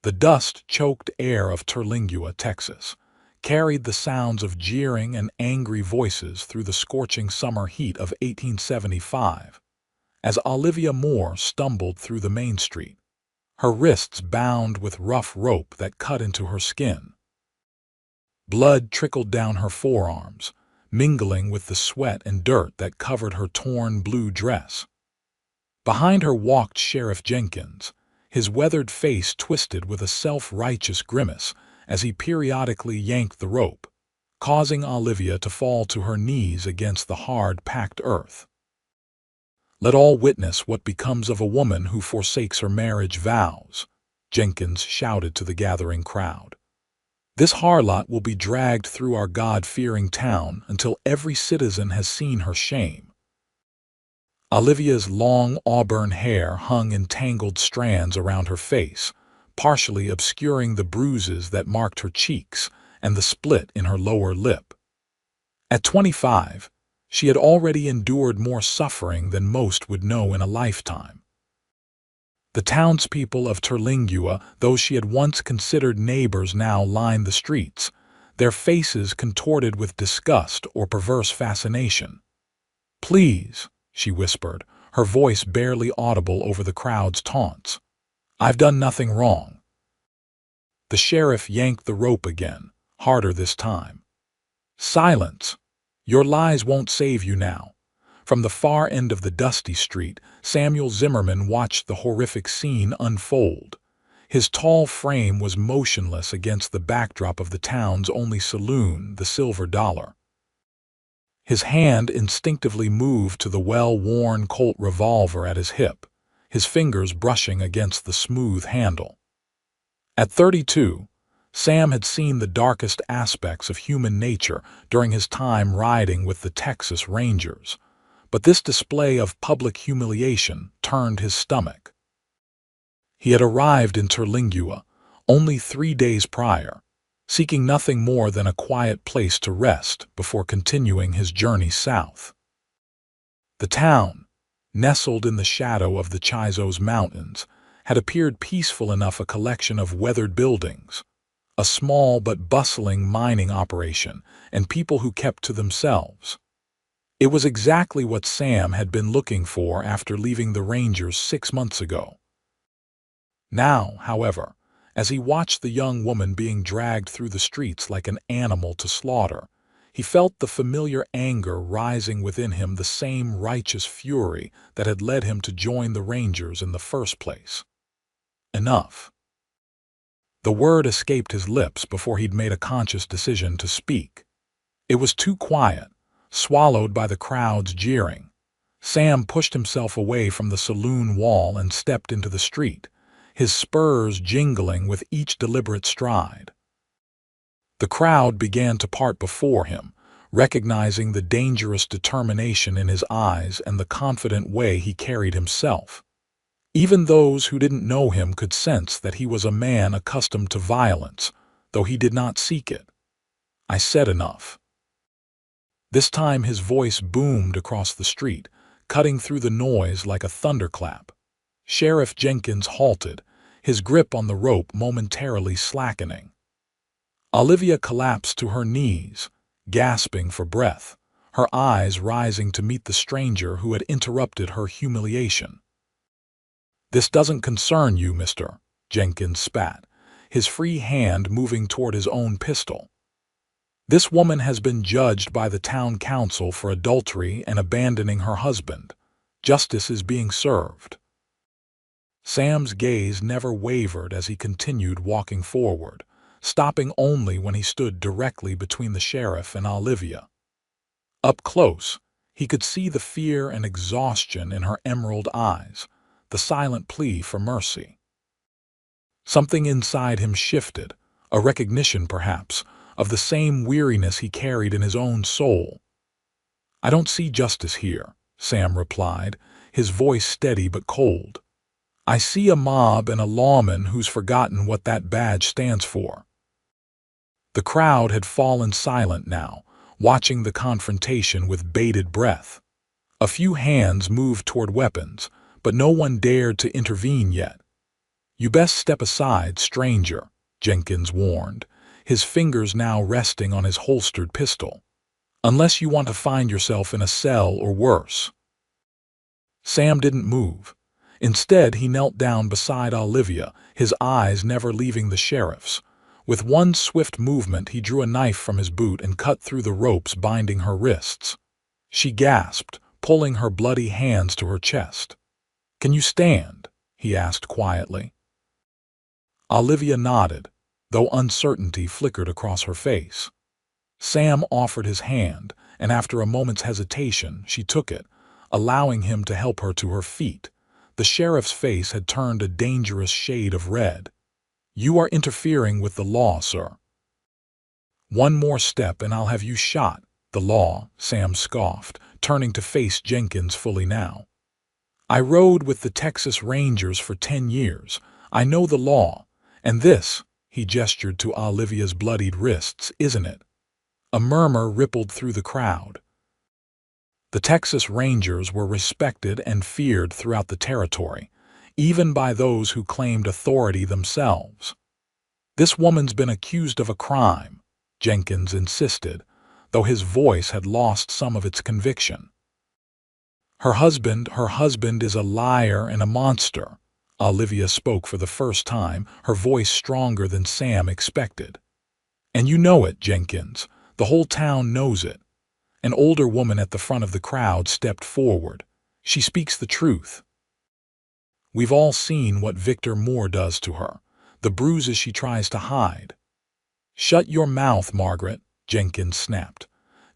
The dust-choked air of Terlingua, Texas, carried the sounds of jeering and angry voices through the scorching summer heat of 1875, as Olivia Moore stumbled through the main street, her wrists bound with rough rope that cut into her skin. Blood trickled down her forearms, mingling with the sweat and dirt that covered her torn blue dress. Behind her walked Sheriff Jenkins, his weathered face twisted with a self-righteous grimace as he periodically yanked the rope, causing Olivia to fall to her knees against the hard, packed earth. "Let all witness what becomes of a woman who forsakes her marriage vows," Jenkins shouted to the gathering crowd. "This harlot will be dragged through our God-fearing town until every citizen has seen her shame." Olivia's long auburn hair hung in tangled strands around her face, partially obscuring the bruises that marked her cheeks and the split in her lower lip. At 25, she had already endured more suffering than most would know in a lifetime. The townspeople of Terlingua, those she had once considered neighbors, now lined the streets, their faces contorted with disgust or perverse fascination. "Please," she whispered, her voice barely audible over the crowd's taunts. "I've done nothing wrong." The sheriff yanked the rope again, harder this time. "Silence! Your lies won't save you now." From the far end of the dusty street, Samuel Zimmerman watched the horrific scene unfold. His tall frame was motionless against the backdrop of the town's only saloon, the Silver Dollar. His hand instinctively moved to the well-worn Colt revolver at his hip, his fingers brushing against the smooth handle. At 32, Sam had seen the darkest aspects of human nature during his time riding with the Texas Rangers, but this display of public humiliation turned his stomach. He had arrived in Terlingua only 3 days prior, seeking nothing more than a quiet place to rest before continuing his journey south. The town, nestled in the shadow of the Chizos Mountains, had appeared peaceful enough, a collection of weathered buildings, a small but bustling mining operation, and people who kept to themselves. It was exactly what Sam had been looking for after leaving the Rangers 6 months ago. Now, however, as he watched the young woman being dragged through the streets like an animal to slaughter, he felt the familiar anger rising within him, the same righteous fury that had led him to join the Rangers in the first place. Enough. The word escaped his lips before he'd made a conscious decision to speak. It was too quiet, swallowed by the crowd's jeering. Sam pushed himself away from the saloon wall and stepped into the street, his spurs jingling with each deliberate stride. The crowd began to part before him, recognizing the dangerous determination in his eyes and the confident way he carried himself. Even those who didn't know him could sense that he was a man accustomed to violence, though he did not seek it. "I said enough." This time his voice boomed across the street, cutting through the noise like a thunderclap. Sheriff Jenkins halted, his grip on the rope momentarily slackening. Olivia collapsed to her knees, gasping for breath, her eyes rising to meet the stranger who had interrupted her humiliation. "This doesn't concern you, mister," Jenkins spat, his free hand moving toward his own pistol. "This woman has been judged by the town council for adultery and abandoning her husband. Justice is being served." Sam's gaze never wavered as he continued walking forward, stopping only when he stood directly between the sheriff and Olivia. Up close, he could see the fear and exhaustion in her emerald eyes, the silent plea for mercy. Something inside him shifted, a recognition, perhaps, of the same weariness he carried in his own soul. "I don't see justice here," Sam replied, his voice steady but cold. "I see a mob and a lawman who's forgotten what that badge stands for." The crowd had fallen silent now, watching the confrontation with bated breath. A few hands moved toward weapons, but no one dared to intervene yet. "You best step aside, stranger," Jenkins warned, his fingers now resting on his holstered pistol. "Unless you want to find yourself in a cell or worse." Sam didn't move. Instead, he knelt down beside Olivia, his eyes never leaving the sheriff's. With one swift movement, he drew a knife from his boot and cut through the ropes binding her wrists. She gasped, pulling her bloody hands to her chest. "Can you stand?" he asked quietly. Olivia nodded, though uncertainty flickered across her face. Sam offered his hand, and after a moment's hesitation, she took it, allowing him to help her to her feet. The sheriff's face had turned a dangerous shade of red. "You are interfering with the law, sir." "One more step and I'll have you shot." "The law," Sam scoffed, turning to face Jenkins fully now. "I rode with the Texas Rangers for 10 years. I know the law. And this," he gestured to Olivia's bloodied wrists, "isn't it?" A murmur rippled through the crowd. The Texas Rangers were respected and feared throughout the territory, even by those who claimed authority themselves. "This woman's been accused of a crime," Jenkins insisted, though his voice had lost some of its conviction. Her husband is a liar and a monster." Olivia spoke for the first time, her voice stronger than Sam expected. "And you know it, Jenkins. The whole town knows it." An older woman at the front of the crowd stepped forward. "She speaks the truth. We've all seen what Victor Moore does to her, the bruises she tries to hide." "Shut your mouth, Margaret," Jenkins snapped.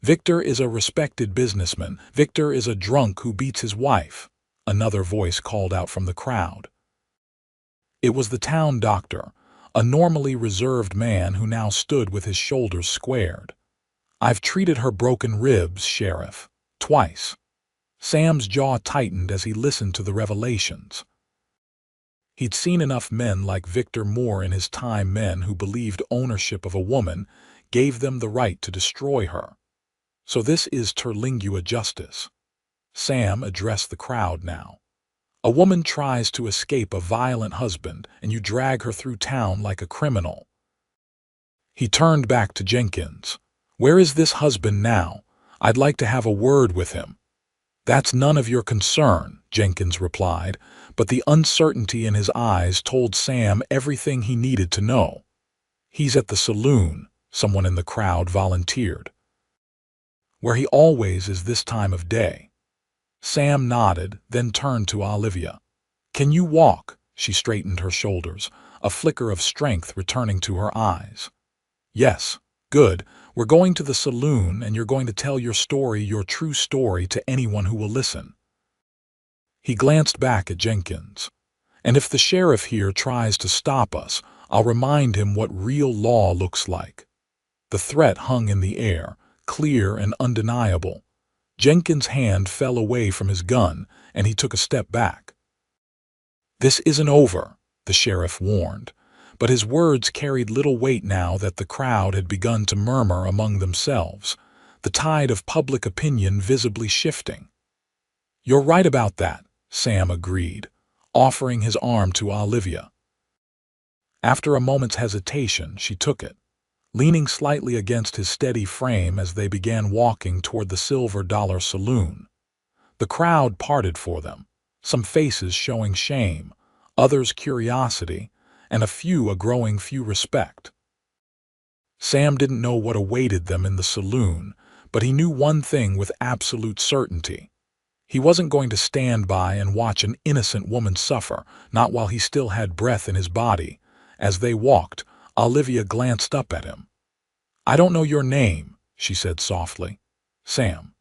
"Victor is a respected businessman. Victor is a drunk who beats his wife," another voice called out from the crowd. It was the town doctor, a normally reserved man who now stood with his shoulders squared. "I've treated her broken ribs, Sheriff. Twice." Sam's jaw tightened as he listened to the revelations. He'd seen enough men like Victor Moore in his time, men who believed ownership of a woman gave them the right to destroy her. "So this is Terlingua justice." Sam addressed the crowd now. "A woman tries to escape a violent husband, and you drag her through town like a criminal." He turned back to Jenkins. "Where is this husband now? I'd like to have a word with him." "That's none of your concern," Jenkins replied, but the uncertainty in his eyes told Sam everything he needed to know. "He's at the saloon," someone in the crowd volunteered. "Where he always is this time of day." Sam nodded, then turned to Olivia. "Can you walk?" She straightened her shoulders, a flicker of strength returning to her eyes. "Yes." "Good. We're going to the saloon, and you're going to tell your story, your true story, to anyone who will listen." He glanced back at Jenkins. "And if the sheriff here tries to stop us, I'll remind him what real law looks like." The threat hung in the air, clear and undeniable. Jenkins' hand fell away from his gun, and he took a step back. "This isn't over," the sheriff warned, but his words carried little weight now that the crowd had begun to murmur among themselves, the tide of public opinion visibly shifting. "You're right about that," Sam agreed, offering his arm to Olivia. After a moment's hesitation, she took it, leaning slightly against his steady frame as they began walking toward the Silver Dollar Saloon. The crowd parted for them, some faces showing shame, others curiosity, and a growing respect. Sam didn't know what awaited them in the saloon, but he knew one thing with absolute certainty. He wasn't going to stand by and watch an innocent woman suffer, not while he still had breath in his body. As they walked, Olivia glanced up at him. "I don't know your name," she said softly. "Sam."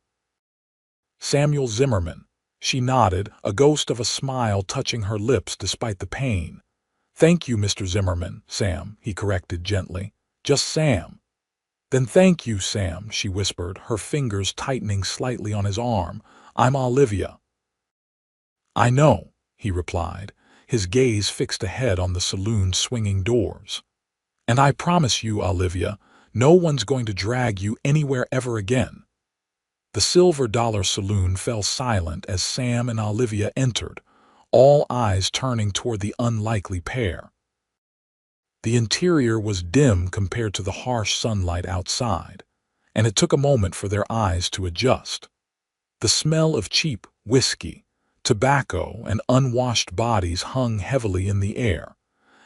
"Samuel Zimmerman." She nodded, a ghost of a smile touching her lips despite the pain. "Thank you, Mr. Zimmerman." "Sam," he corrected gently. "Just Sam." "Then thank you, Sam," she whispered, her fingers tightening slightly on his arm. "I'm Olivia." "I know," he replied, his gaze fixed ahead on the saloon's swinging doors. "And I promise you, Olivia, no one's going to drag you anywhere ever again." The Silver Dollar Saloon fell silent as Sam and Olivia entered, all eyes turning toward the unlikely pair. The interior was dim compared to the harsh sunlight outside, and it took a moment for their eyes to adjust. The smell of cheap whiskey, tobacco, and unwashed bodies hung heavily in the air.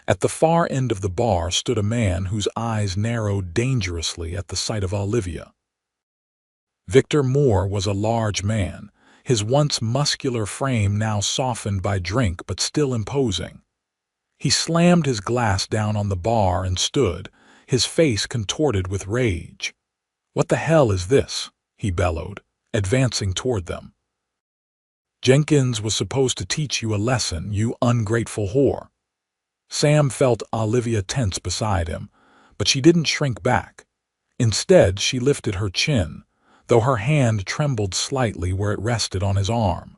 At the far end of the bar stood a man whose eyes narrowed dangerously at the sight of Olivia. Victor Moore was a large man, his once muscular frame now softened by drink but still imposing. He slammed his glass down on the bar and stood, his face contorted with rage. "What the hell is this?" he bellowed, advancing toward them. "Jenkins was supposed to teach you a lesson, you ungrateful whore." Sam felt Olivia tense beside him, but she didn't shrink back. Instead, she lifted her chin, though her hand trembled slightly where it rested on his arm.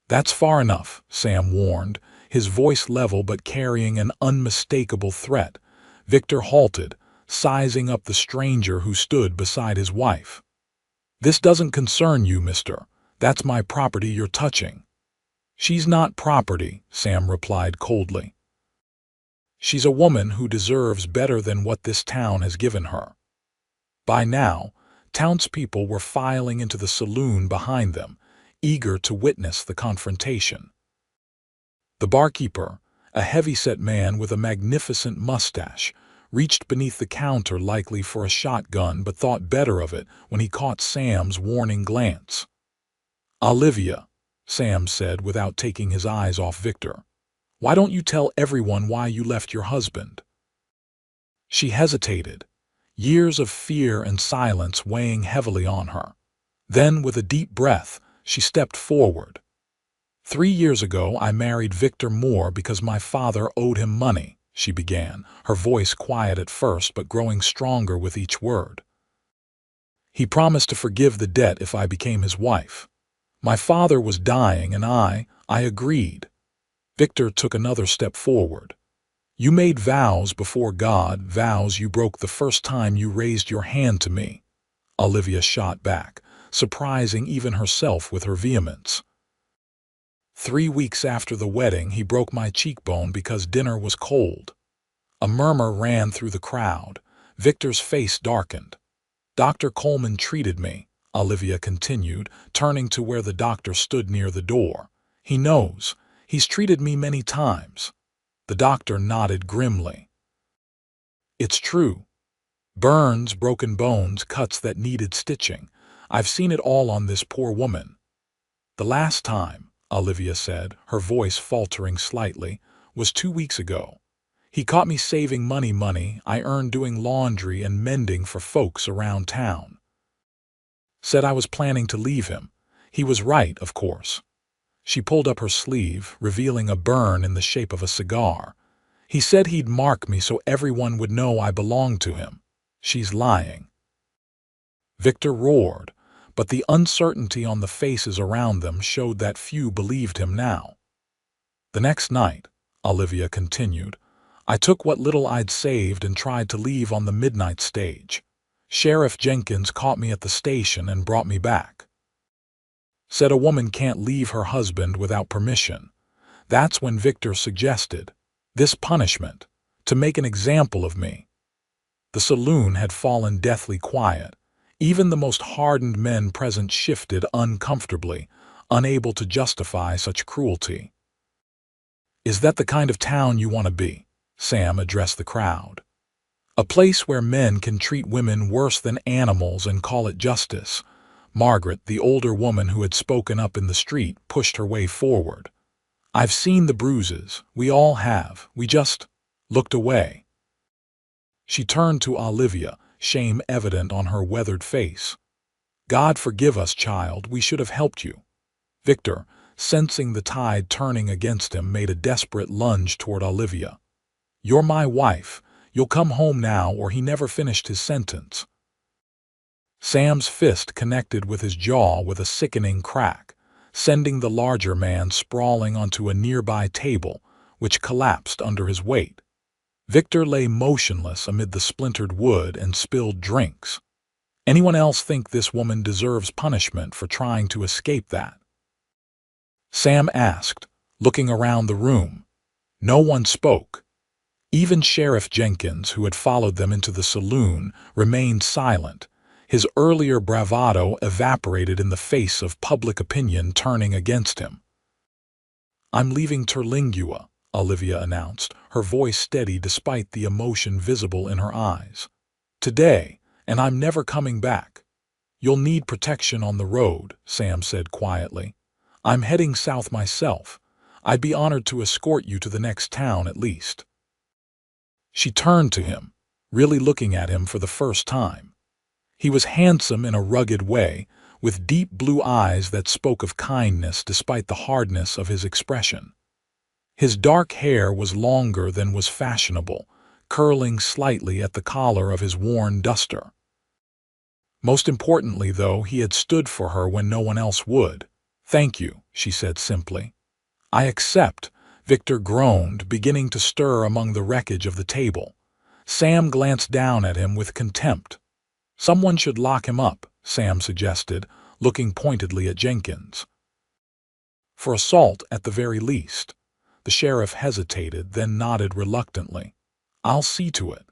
"That's far enough," Sam warned, his voice level but carrying an unmistakable threat. Victor halted, sizing up the stranger who stood beside his wife. "This doesn't concern you, mister. That's my property you're touching." "She's not property," Sam replied coldly. "She's a woman who deserves better than what this town has given her." By now, townspeople were filing into the saloon behind them, eager to witness the confrontation. The barkeeper, a heavy-set man with a magnificent mustache, reached beneath the counter likely for a shotgun but thought better of it when he caught Sam's warning glance. "Olivia," Sam said without taking his eyes off Victor, "why don't you tell everyone why you left your husband?" She hesitated, years of fear and silence weighing heavily on her. Then, with a deep breath, she stepped forward. "3 years ago, I married Victor Moore because my father owed him money," she began, her voice quiet at first but growing stronger with each word. "He promised to forgive the debt if I became his wife. My father was dying and I agreed." Victor took another step forward. "You made vows before God, vows you broke the first time you raised your hand to me," Olivia shot back, surprising even herself with her vehemence. "3 weeks after the wedding, he broke my cheekbone because dinner was cold." A murmur ran through the crowd. Victor's face darkened. "Dr. Coleman treated me," Olivia continued, turning to where the doctor stood near the door. "He knows. He's treated me many times." The doctor nodded grimly. "It's true. Burns, broken bones, cuts that needed stitching. I've seen it all on this poor woman." "The last time," Olivia said, her voice faltering slightly, "was 2 weeks ago. He caught me saving money I earned doing laundry and mending for folks around town. Said I was planning to leave him. He was right, of course." She pulled up her sleeve, revealing a burn in the shape of a cigar. "He said he'd mark me so everyone would know I belonged to him. She's lying." Victor roared, but the uncertainty on the faces around them showed that few believed him now. "The next night," Olivia continued, "I took what little I'd saved and tried to leave on the midnight stage. Sheriff Jenkins caught me at the station and brought me back. Said a woman can't leave her husband without permission. That's when Victor suggested this punishment, to make an example of me." The saloon had fallen deathly quiet. Even the most hardened men present shifted uncomfortably, unable to justify such cruelty. "Is that the kind of town you want to be?" Sam addressed the crowd. "A place where men can treat women worse than animals and call it justice?" Margaret, the older woman who had spoken up in the street, pushed her way forward. "I've seen the bruises. We all have. We just looked away." She turned to Olivia, shame evident on her weathered face. "God forgive us, child. We should have helped you." Victor, sensing the tide turning against him, made a desperate lunge toward Olivia. "You're my wife. You'll come home now," or he never finished his sentence. Sam's fist connected with his jaw with a sickening crack, sending the larger man sprawling onto a nearby table, which collapsed under his weight. Victor lay motionless amid the splintered wood and spilled drinks. "Anyone else think this woman deserves punishment for trying to escape that?" Sam asked, looking around the room. No one spoke. Even Sheriff Jenkins, who had followed them into the saloon, remained silent. His earlier bravado evaporated in the face of public opinion turning against him. "I'm leaving Terlingua," Olivia announced, her voice steady despite the emotion visible in her eyes. "Today, and I'm never coming back." "You'll need protection on the road," Sam said quietly. "I'm heading south myself. I'd be honored to escort you to the next town at least." She turned to him, really looking at him for the first time. He was handsome in a rugged way, with deep blue eyes that spoke of kindness despite the hardness of his expression. His dark hair was longer than was fashionable, curling slightly at the collar of his worn duster. Most importantly, though, he had stood for her when no one else would. "Thank you," she said simply. "I accept," Victor groaned, beginning to stir among the wreckage of the table. Sam glanced down at him with contempt. "Someone should lock him up," Sam suggested, looking pointedly at Jenkins. "For assault, at the very least." The sheriff hesitated, then nodded reluctantly. "I'll see to it.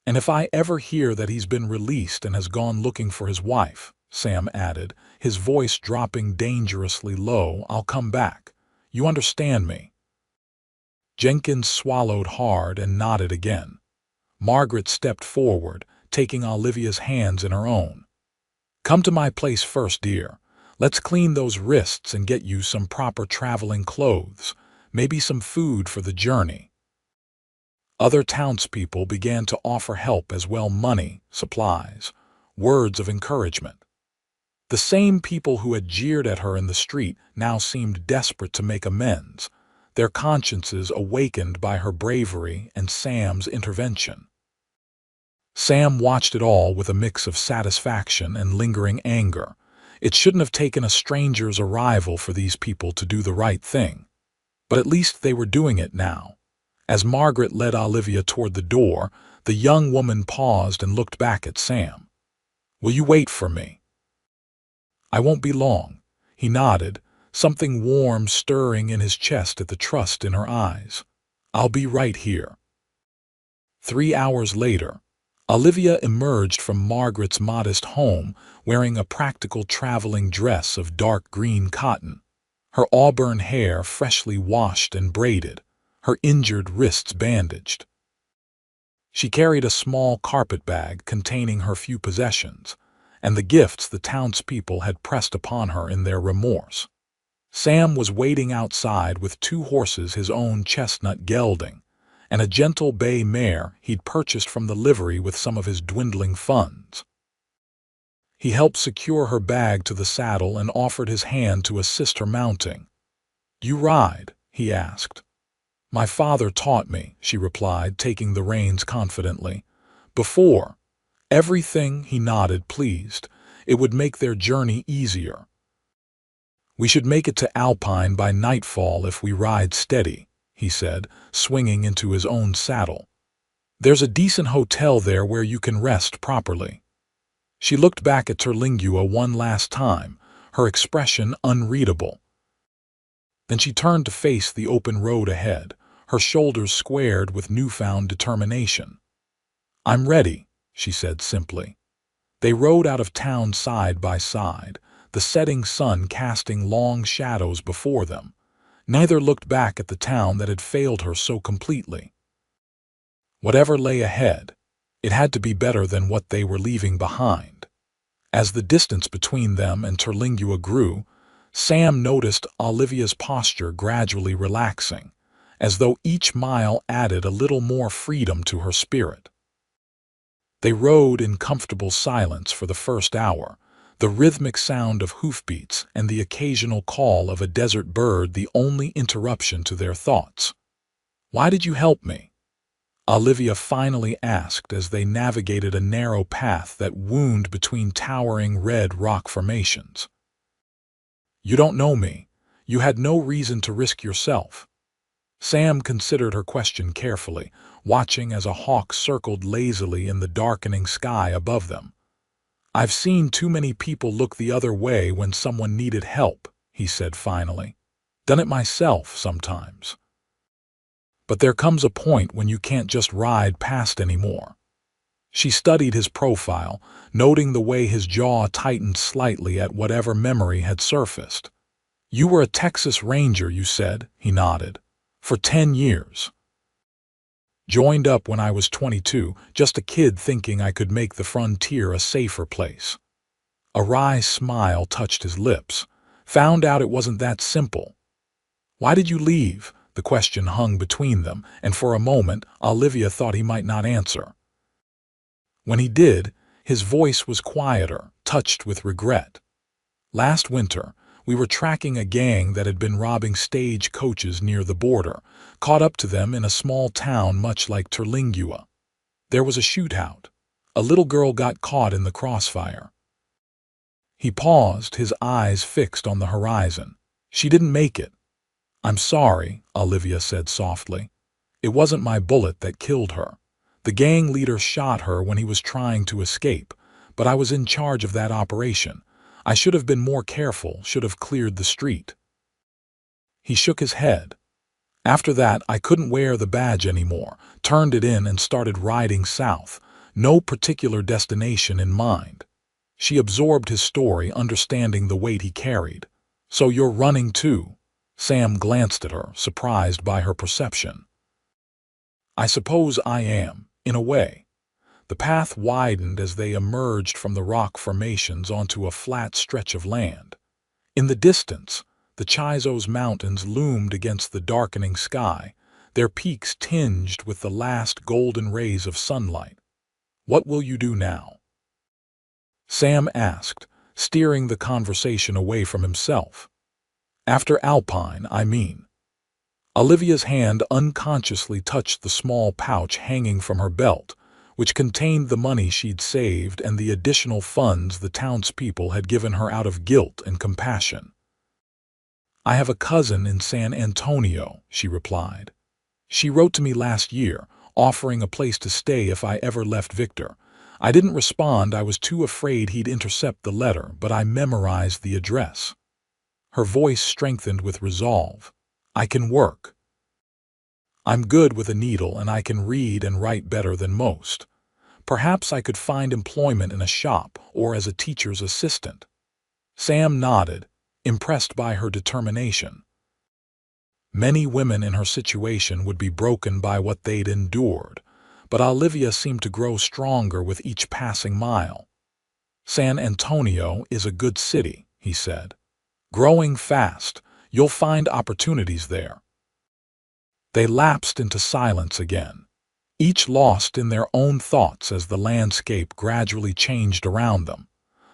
And if I ever hear that he's been released and has gone looking for his wife," Sam added, his voice dropping dangerously low, "I'll come back. You understand me?" Jenkins swallowed hard and nodded again. Margaret stepped forward, taking Olivia's hands in her own. "Come to my place first, dear. Let's clean those wrists and get you some proper traveling clothes, maybe some food for the journey." Other townspeople began to offer help as well: money, supplies, words of encouragement. The same people who had jeered at her in the street now seemed desperate to make amends, their consciences awakened by her bravery and Sam's intervention. Sam watched it all with a mix of satisfaction and lingering anger. It shouldn't have taken a stranger's arrival for these people to do the right thing. But at least they were doing it now. As Margaret led Olivia toward the door, the young woman paused and looked back at Sam. "Will you wait for me?" "I won't be long," he nodded, something warm stirring in his chest at the trust in her eyes. "I'll be right here." 3 hours later, Olivia emerged from Margaret's modest home wearing a practical traveling dress of dark green cotton, her auburn hair freshly washed and braided, her injured wrists bandaged. She carried a small carpet bag containing her few possessions, and the gifts the townspeople had pressed upon her in their remorse. Sam was waiting outside with 2 horses his own chestnut gelding, and a gentle bay mare he'd purchased from the livery with some of his dwindling funds. He helped secure her bag to the saddle and offered his hand to assist her mounting. "You ride?" he asked. "My father taught me," she replied, taking the reins confidently. "Before everything," he nodded, pleased. "It would make their journey easier. We should make it to Alpine by nightfall if we ride steady," he said, swinging into his own saddle. "There's a decent hotel there where you can rest properly." She looked back at Terlingua one last time, her expression unreadable. Then she turned to face the open road ahead, her shoulders squared with newfound determination. "I'm ready," she said simply. They rode out of town side by side, the setting sun casting long shadows before them. Neither looked back at the town that had failed her so completely. Whatever lay ahead, it had to be better than what they were leaving behind. As the distance between them and Terlingua grew, Sam noticed Olivia's posture gradually relaxing, as though each mile added a little more freedom to her spirit. They rode in comfortable silence for the first hour, the rhythmic sound of hoofbeats and the occasional call of a desert bird the only interruption to their thoughts. "Why did you help me?" Olivia finally asked as they navigated a narrow path that wound between towering red rock formations. "You don't know me. You had no reason to risk yourself." Sam considered her question carefully, watching as a hawk circled lazily in the darkening sky above them. "I've seen too many people look the other way when someone needed help," he said finally. Done it myself sometimes. But there comes a point when you can't just ride past anymore. She studied his profile, noting the way his jaw tightened slightly at whatever memory had surfaced. "You were a Texas Ranger, you said," he nodded. "For 10 years. Joined up when I was 22, just a kid thinking I could make the frontier a safer place." A wry smile touched his lips. "Found out it wasn't that simple." "Why did you leave?" The question hung between them, and for a moment Olivia thought he might not answer. When he did, his voice was quieter, touched with regret. "Last winter, we were tracking a gang that had been robbing stage coaches near the border, caught up to them in a small town much like Terlingua. There was a shootout. A little girl got caught in the crossfire." He paused, his eyes fixed on the horizon. "She didn't make it." "I'm sorry," Olivia said softly. "It wasn't my bullet that killed her. The gang leader shot her when he was trying to escape, but I was in charge of that operation. I should have been more careful, should have cleared the street." He shook his head. "After that, I couldn't wear the badge anymore, turned it in and started riding south, no particular destination in mind." She absorbed his story, understanding the weight he carried. "So you're running too?" Sam glanced at her, surprised by her perception. "I suppose I am, in a way." The path widened as they emerged from the rock formations onto a flat stretch of land. In the distance, the Chisos Mountains loomed against the darkening sky, their peaks tinged with the last golden rays of sunlight. "What will you do now?" Sam asked, steering the conversation away from himself. "After Alpine, I mean." Olivia's hand unconsciously touched the small pouch hanging from her belt, which contained the money she'd saved and the additional funds the townspeople had given her out of guilt and compassion. "I have a cousin in San Antonio," she replied. "She wrote to me last year, offering a place to stay if I ever left Victor. I didn't respond, I was too afraid he'd intercept the letter, but I memorized the address." Her voice strengthened with resolve. "I can work. I'm good with a needle and I can read and write better than most. Perhaps I could find employment in a shop or as a teacher's assistant." Sam nodded, impressed by her determination. Many women in her situation would be broken by what they'd endured, but Olivia seemed to grow stronger with each passing mile. "San Antonio is a good city," he said. "Growing fast, you'll find opportunities there." They lapsed into silence again, each lost in their own thoughts as the landscape gradually changed around them,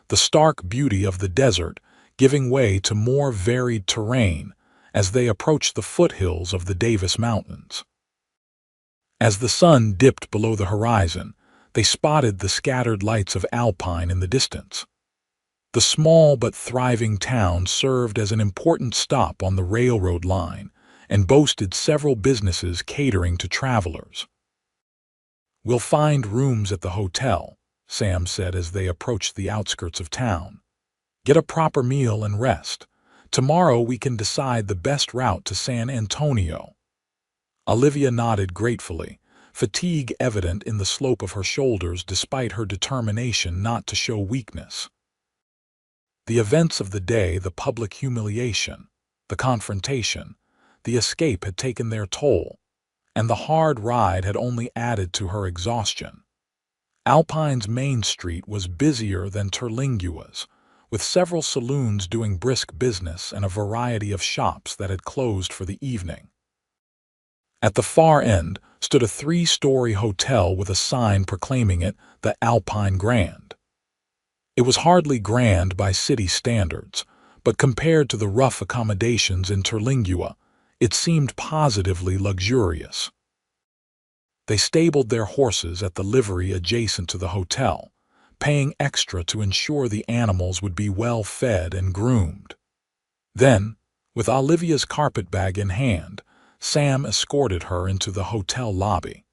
the stark beauty of the desert giving way to more varied terrain as they approached the foothills of the Davis Mountains. As the sun dipped below the horizon, they spotted the scattered lights of Alpine in the distance. The small but thriving town served as an important stop on the railroad line and boasted several businesses catering to travelers. "We'll find rooms at the hotel," Sam said as they approached the outskirts of town. "Get a proper meal and rest. Tomorrow we can decide the best route to San Antonio." Olivia nodded gratefully, fatigue evident in the slope of her shoulders despite her determination not to show weakness. The events of the day, the public humiliation, the confrontation, the escape had taken their toll, and the hard ride had only added to her exhaustion. Alpine's main street was busier than Terlingua's, with several saloons doing brisk business and a variety of shops that had closed for the evening. At the far end stood a 3-story hotel with a sign proclaiming it the Alpine Grand. It was hardly grand by city standards, but compared to the rough accommodations in Terlingua, it seemed positively luxurious. They stabled their horses at the livery adjacent to the hotel, paying extra to ensure the animals would be well fed and groomed. Then, with Olivia's carpetbag in hand, Sam escorted her into the hotel lobby.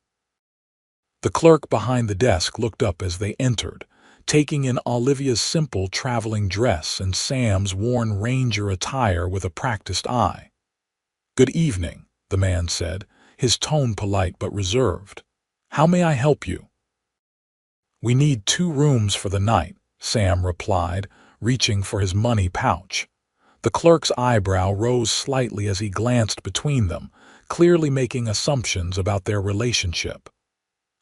The clerk behind the desk looked up as they entered, taking in Olivia's simple traveling dress and Sam's worn ranger attire with a practiced eye. "Good evening," the man said, his tone polite but reserved. "How may I help you?" "We need 2 rooms for the night," Sam replied, reaching for his money pouch. The clerk's eyebrow rose slightly as he glanced between them, clearly making assumptions about their relationship.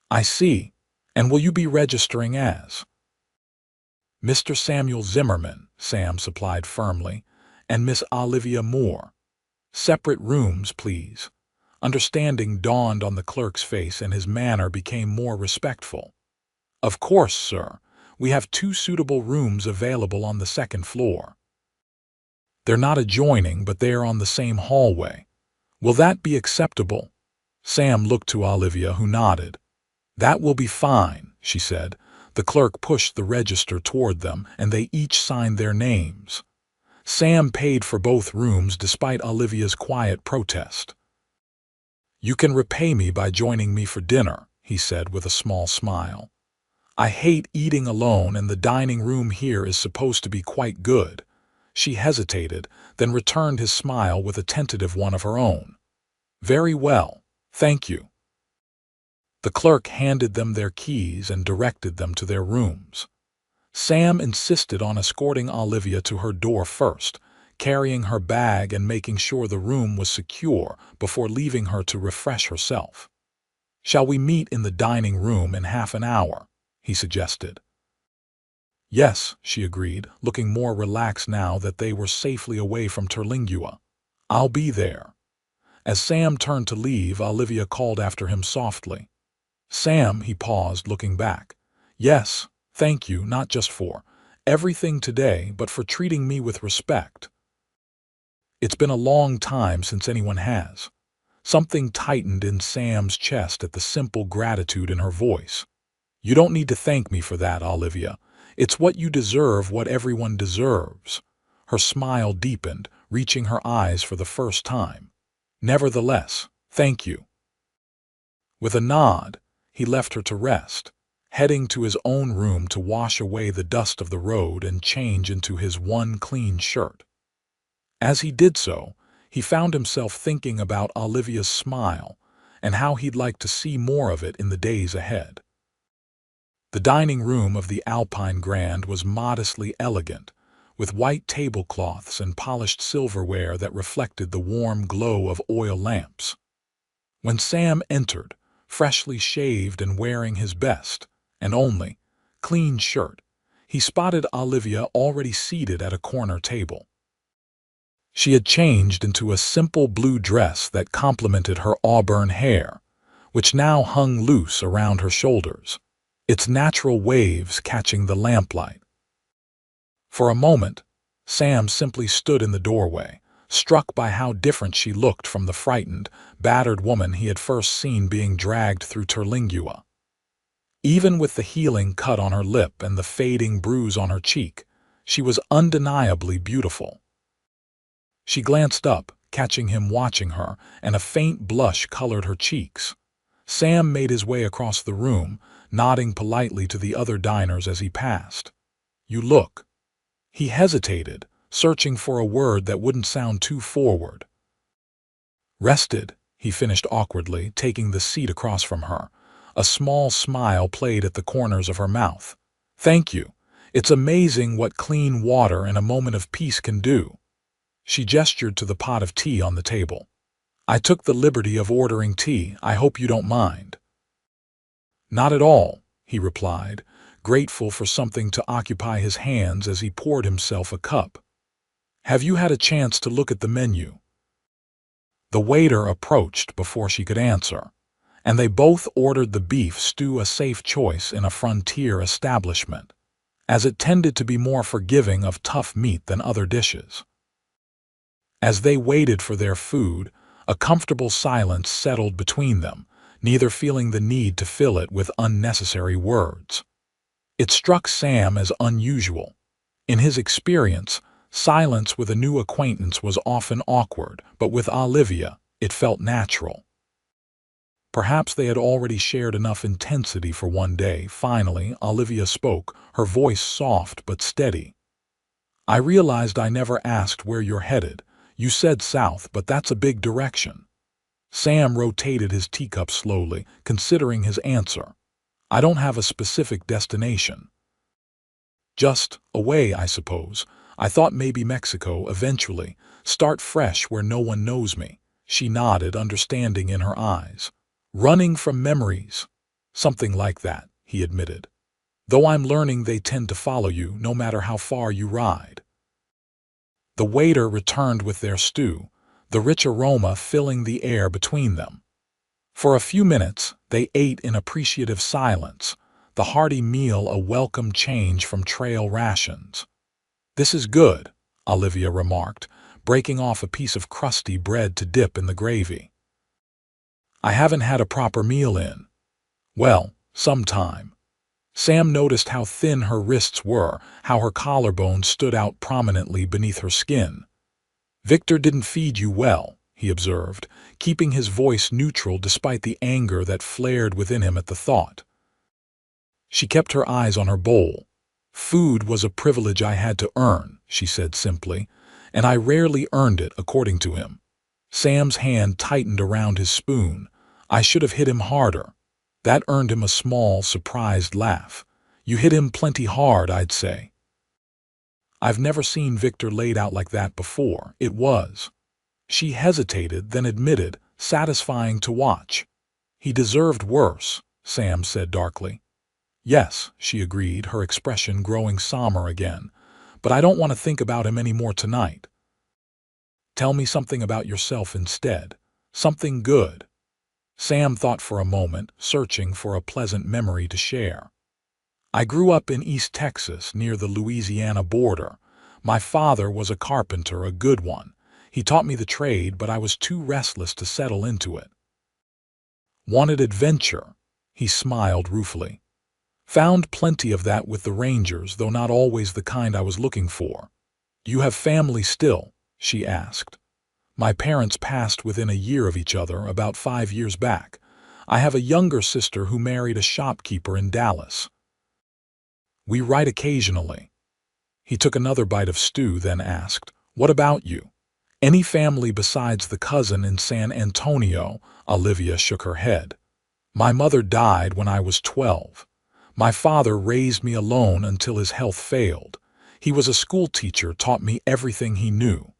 "I see. And will you be registering as?" "Mr. Samuel Zimmerman," Sam supplied firmly, "and Miss Olivia Moore. Separate rooms, please." Understanding dawned on the clerk's face and his manner became more respectful. "Of course, sir. We have 2 suitable rooms available on the 2nd floor. They're not adjoining, but they are on the same hallway. Will that be acceptable?" Sam looked to Olivia, who nodded. "That will be fine," she said. The clerk pushed the register toward them, and they each signed their names. Sam paid for both rooms despite Olivia's quiet protest. "You can repay me by joining me for dinner," he said with a small smile. "I hate eating alone, and the dining room here is supposed to be quite good." She hesitated, then returned his smile with a tentative one of her own. "Very well, thank you." The clerk handed them their keys and directed them to their rooms. Sam insisted on escorting Olivia to her door first, carrying her bag and making sure the room was secure before leaving her to refresh herself. "Shall we meet in the dining room in half an hour?" he suggested. "Yes," she agreed, looking more relaxed now that they were safely away from Terlingua. "I'll be there." As Sam turned to leave, Olivia called after him softly. "Sam," he paused, looking back. "Yes, thank you, not just for everything today, but for treating me with respect. It's been a long time since anyone has." Something tightened in Sam's chest at the simple gratitude in her voice. "You don't need to thank me for that, Olivia. It's what you deserve, what everyone deserves." Her smile deepened, reaching her eyes for the first time. "Nevertheless, thank you." With a nod, he left her to rest, heading to his own room to wash away the dust of the road and change into his one clean shirt. As he did so, he found himself thinking about Olivia's smile and how he'd like to see more of it in the days ahead. The dining room of the Alpine Grand was modestly elegant, with white tablecloths and polished silverware that reflected the warm glow of oil lamps. When Sam entered, freshly shaved and wearing his best, and only, clean shirt, he spotted Olivia already seated at a corner table. She had changed into a simple blue dress that complemented her auburn hair, which now hung loose around her shoulders, its natural waves catching the lamplight. For a moment, Sam simply stood in the doorway, struck by how different she looked from the frightened, battered woman he had first seen being dragged through Terlingua. Even with the healing cut on her lip and the fading bruise on her cheek, she was undeniably beautiful. She glanced up, catching him watching her, and a faint blush colored her cheeks. Sam made his way across the room, nodding politely to the other diners as he passed. "You look." He hesitated, searching for a word that wouldn't sound too forward. "Rested," he finished awkwardly, taking the seat across from her. A small smile played at the corners of her mouth. "Thank you. It's amazing what clean water and a moment of peace can do." She gestured to the pot of tea on the table. "I took the liberty of ordering tea. I hope you don't mind." "Not at all," he replied, grateful for something to occupy his hands as he poured himself a cup. "Have you had a chance to look at the menu?" The waiter approached before she could answer, and they both ordered the beef stew, a safe choice in a frontier establishment, as it tended to be more forgiving of tough meat than other dishes. As they waited for their food, a comfortable silence settled between them, neither feeling the need to fill it with unnecessary words. It struck Sam as unusual. In his experience, silence with a new acquaintance was often awkward, but with Olivia, it felt natural. Perhaps they had already shared enough intensity for one day. Finally, Olivia spoke, her voice soft but steady. "I realized I never asked where you're headed. You said south, but that's a big direction. Sam rotated his teacup slowly, considering his answer. I don't have a specific destination. Just away, I suppose. I thought maybe Mexico eventually. Start fresh where no one knows me. She nodded, understanding in her eyes. Running from memories. Something like that, he admitted. Though I'm learning they tend to follow you no matter how far you ride. The waiter returned with their stew, the rich aroma filling the air between them. For a few minutes, they ate in appreciative silence, the hearty meal a welcome change from trail rations. This is good, Olivia remarked, breaking off a piece of crusty bread to dip in the gravy. I haven't had a proper meal in, well, some time. Sam noticed how thin her wrists were, how her collarbone stood out prominently beneath her skin. Victor didn't feed you well, he observed, keeping his voice neutral despite the anger that flared within him at the thought. She kept her eyes on her bowl. Food was a privilege I had to earn, she said simply, and I rarely earned it, according to him. Sam's hand tightened around his spoon. I should have hit him harder. That earned him a small, surprised laugh. You hit him plenty hard, I'd say. I've never seen Victor laid out like that before. It was. She hesitated, then admitted, satisfying to watch. He deserved worse, Sam said darkly. Yes, she agreed, her expression growing somber again. But I don't want to think about him any more tonight. Tell me something about yourself instead. Something good. Sam thought for a moment, searching for a pleasant memory to share. I grew up in East Texas, near the Louisiana border. My father was a carpenter, a good one. He taught me the trade, but I was too restless to settle into it. Wanted adventure? He smiled ruefully. Found plenty of that with the Rangers, though not always the kind I was looking for. You have family still? She asked. My parents passed within a year of each other, about 5 years back. I have a younger sister who married a shopkeeper in Dallas. We write occasionally. He took another bite of stew, then asked, What about you? Any family besides the cousin in San Antonio? Olivia shook her head. My mother died when I was 12. My father raised me alone until his health failed. He was a school teacher, taught me everything he knew.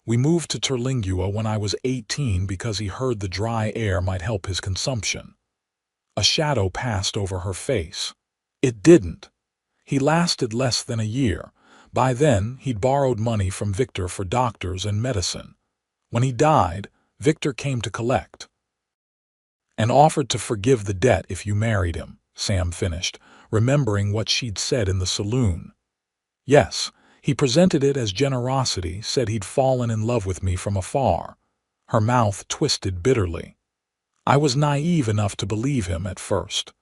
We moved to Terlingua when I was 18 because he heard the dry air might help his consumption. A shadow passed over her face. It didn't. He lasted less than a year. By then, he'd borrowed money from Victor for doctors and medicine. When he died, Victor came to collect. And offered to forgive the debt if you married him, Sam finished, remembering what she'd said in the saloon. Yes, he presented it as generosity, said he'd fallen in love with me from afar. Her mouth twisted bitterly. I was naive enough to believe him at first.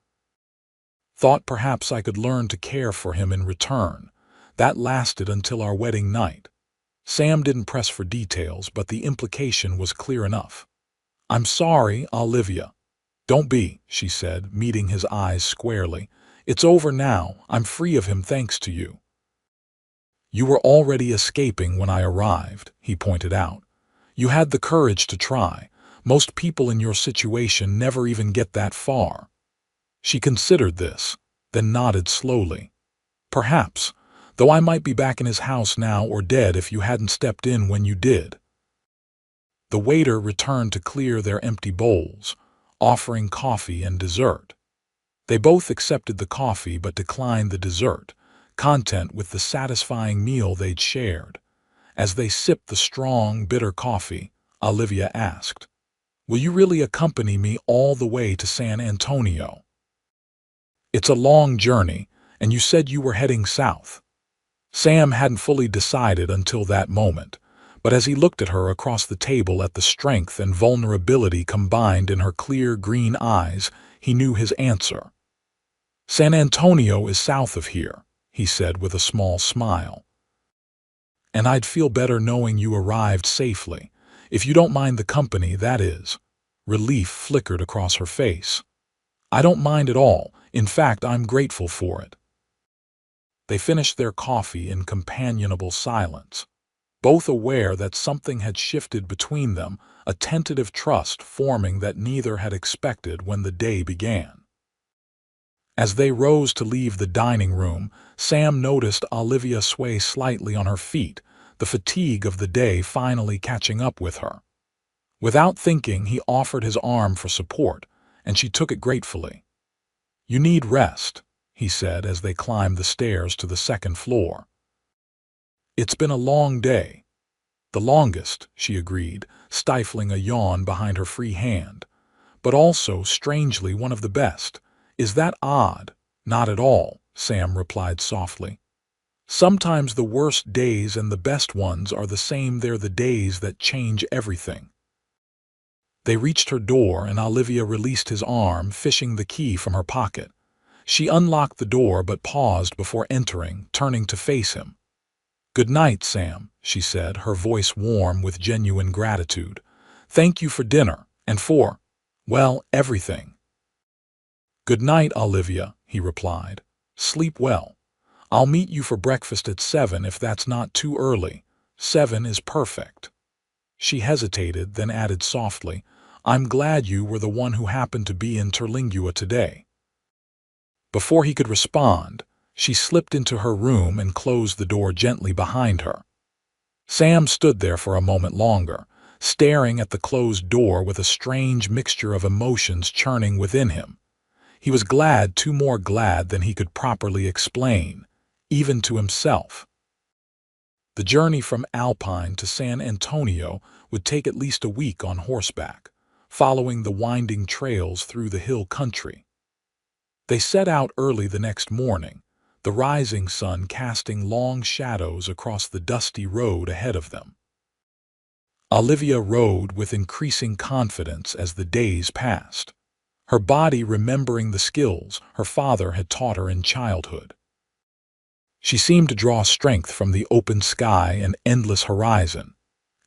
Thought perhaps I could learn to care for him in return. That lasted until our wedding night. Sam didn't press for details, but the implication was clear enough. I'm sorry, Olivia. Don't be, she said, meeting his eyes squarely. It's over now. I'm free of him thanks to you. You were already escaping when I arrived, he pointed out. You had the courage to try. Most people in your situation never even get that far. She considered this, then nodded slowly. Perhaps, though I might be back in his house now or dead if you hadn't stepped in when you did. The waiter returned to clear their empty bowls, offering coffee and dessert. They both accepted the coffee but declined the dessert, content with the satisfying meal they'd shared. As they sipped the strong, bitter coffee, Olivia asked, Will you really accompany me all the way to San Antonio? It's a long journey, and you said you were heading south. Sam hadn't fully decided until that moment, but as he looked at her across the table at the strength and vulnerability combined in her clear green eyes, he knew his answer. San Antonio is south of here, he said with a small smile. And I'd feel better knowing you arrived safely, if you don't mind the company, that is. Relief flickered across her face. I don't mind at all. In fact, I'm grateful for it. They finished their coffee in companionable silence. both aware that something had shifted between them, a tentative trust forming that neither had expected when the day began. As they rose to leave the dining room, Sam noticed Olivia sway slightly on her feet, the fatigue of the day finally catching up with her. Without thinking, he offered his arm for support, and she took it gratefully. "You need rest," he said as they climbed the stairs to the second floor. "It's been a long day." "The longest," she agreed, stifling a yawn behind her free hand. "But also, strangely, one of the best. Is that odd?" "Not at all," Sam replied softly. "Sometimes the worst days and the best ones are the same. They're the days that change everything." They reached her door and Olivia released his arm, fishing the key from her pocket. She unlocked the door but paused before entering, turning to face him. "Good night, Sam," she said, her voice warm with genuine gratitude. "Thank you for dinner, and for, well, everything." "Good night, Olivia," he replied. "Sleep well. I'll meet you for breakfast at 7 if that's not too early. 7 is perfect." She hesitated, then added softly, "I'm glad you were the one who happened to be in Terlingua today." Before he could respond, she slipped into her room and closed the door gently behind her. Sam stood there for a moment longer, staring at the closed door with a strange mixture of emotions churning within him. He was glad, too more glad than he could properly explain, even to himself. The journey from Alpine to San Antonio would take at least a week on horseback, following the winding trails through the hill country. They set out early the next morning, the rising sun casting long shadows across the dusty road ahead of them. Olivia rode with increasing confidence as the days passed, her body remembering the skills her father had taught her in childhood. She seemed to draw strength from the open sky and endless horizon,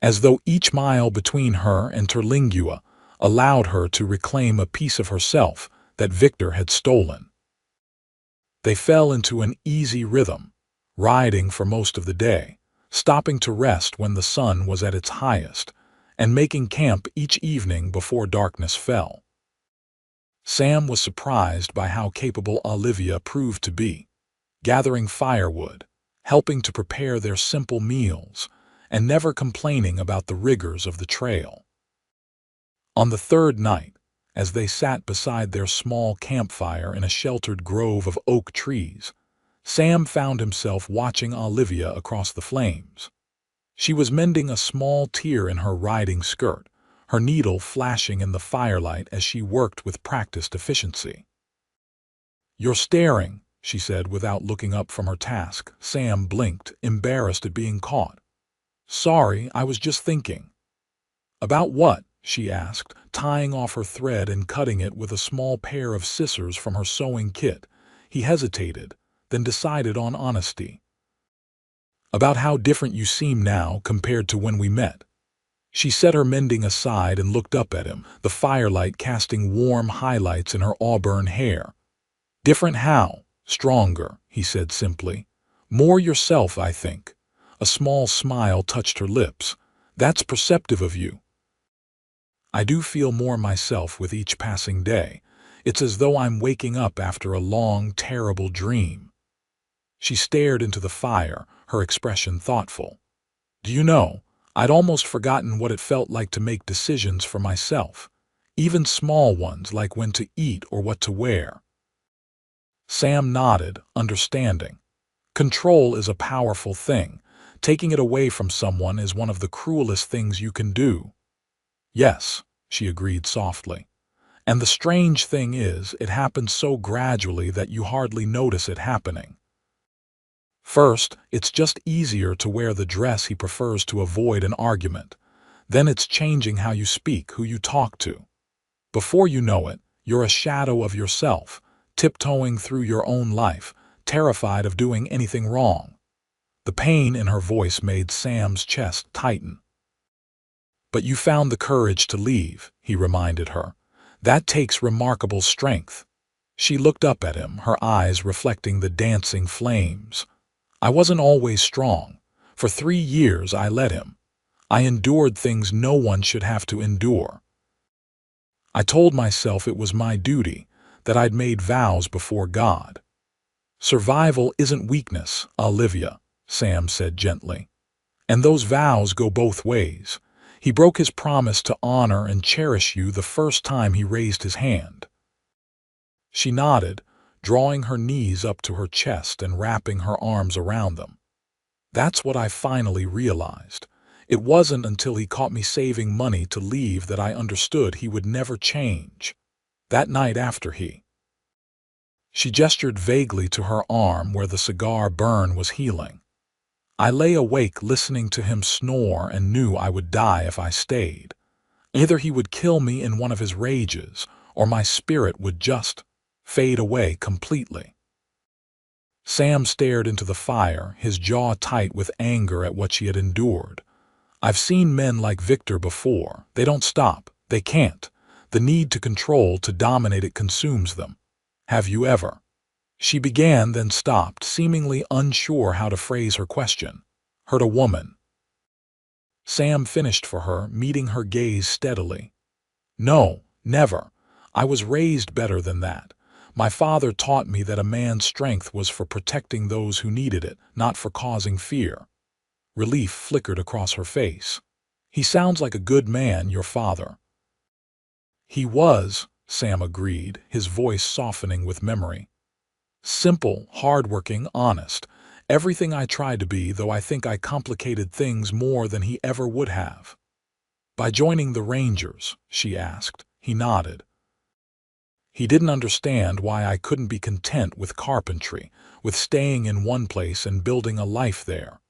as though each mile between her and Terlingua allowed her to reclaim a piece of herself that Victor had stolen. They fell into an easy rhythm, riding for most of the day, stopping to rest when the sun was at its highest, and making camp each evening before darkness fell. Sam was surprised by how capable Olivia proved to be, gathering firewood, helping to prepare their simple meals, and never complaining about the rigors of the trail. On the third night, as they sat beside their small campfire in a sheltered grove of oak trees, Sam found himself watching Olivia across the flames. She was mending a small tear in her riding skirt, her needle flashing in the firelight as she worked with practiced efficiency. "You're staring," she said without looking up from her task. Sam blinked, embarrassed at being caught. "Sorry, I was just thinking." "About what?" she asked, tying off her thread and cutting it with a small pair of scissors from her sewing kit. He hesitated, then decided on honesty. "About how different you seem now compared to when we met." She set her mending aside and looked up at him, the firelight casting warm highlights in her auburn hair. "Different how?" "Stronger," he said simply. "More yourself, I think." A small smile touched her lips. "That's perceptive of you." "I do feel more myself with each passing day. It's as though I'm waking up after a long, terrible dream." She stared into the fire, her expression thoughtful. "Do you know, I'd almost forgotten what it felt like to make decisions for myself, even small ones like when to eat or what to wear." Sam nodded, understanding. Control is a powerful thing. Taking it away from someone is one of the cruelest things you can do. "Yes," she agreed softly. "And the strange thing is, it happens so gradually that you hardly notice it happening. First, it's just easier to wear the dress he prefers to avoid an argument. Then it's changing how you speak, who you talk to. Before you know it, you're a shadow of yourself, tiptoeing through your own life, terrified of doing anything wrong." The pain in her voice made Sam's chest tighten. "But you found the courage to leave," he reminded her. "That takes remarkable strength." She looked up at him, her eyes reflecting the dancing flames. "I wasn't always strong. For 3 years I let him. I endured things no one should have to endure. I told myself it was my duty, that I'd made vows before God. Survival isn't weakness, Olivia, Sam said gently. And those vows go both ways. He broke his promise to honor and cherish you the first time he raised his hand. She nodded, drawing her knees up to her chest and wrapping her arms around them. That's what I finally realized. It wasn't until he caught me saving money to leave that I understood he would never change. That night after She gestured vaguely to her arm where the cigar burn was healing. I lay awake listening to him snore and knew I would die if I stayed. Either he would kill me in one of his rages, or my spirit would just fade away completely. Sam stared into the fire, his jaw tight with anger at what she had endured. I've seen men like Victor before. They don't stop. They can't. The need to control, to dominate, it consumes them. Have you ever? She began, then stopped, seemingly unsure how to phrase her question. Hurt a woman? Sam finished for her, meeting her gaze steadily. No, never. I was raised better than that. My father taught me that a man's strength was for protecting those who needed it, not for causing fear. Relief flickered across her face. He sounds like a good man, your father. He was, Sam agreed, his voice softening with memory. Simple, hardworking, honest. Everything I tried to be, though I think I complicated things more than he ever would have. By joining the Rangers, she asked. He nodded. He didn't understand why I couldn't be content with carpentry, with staying in one place and building a life there.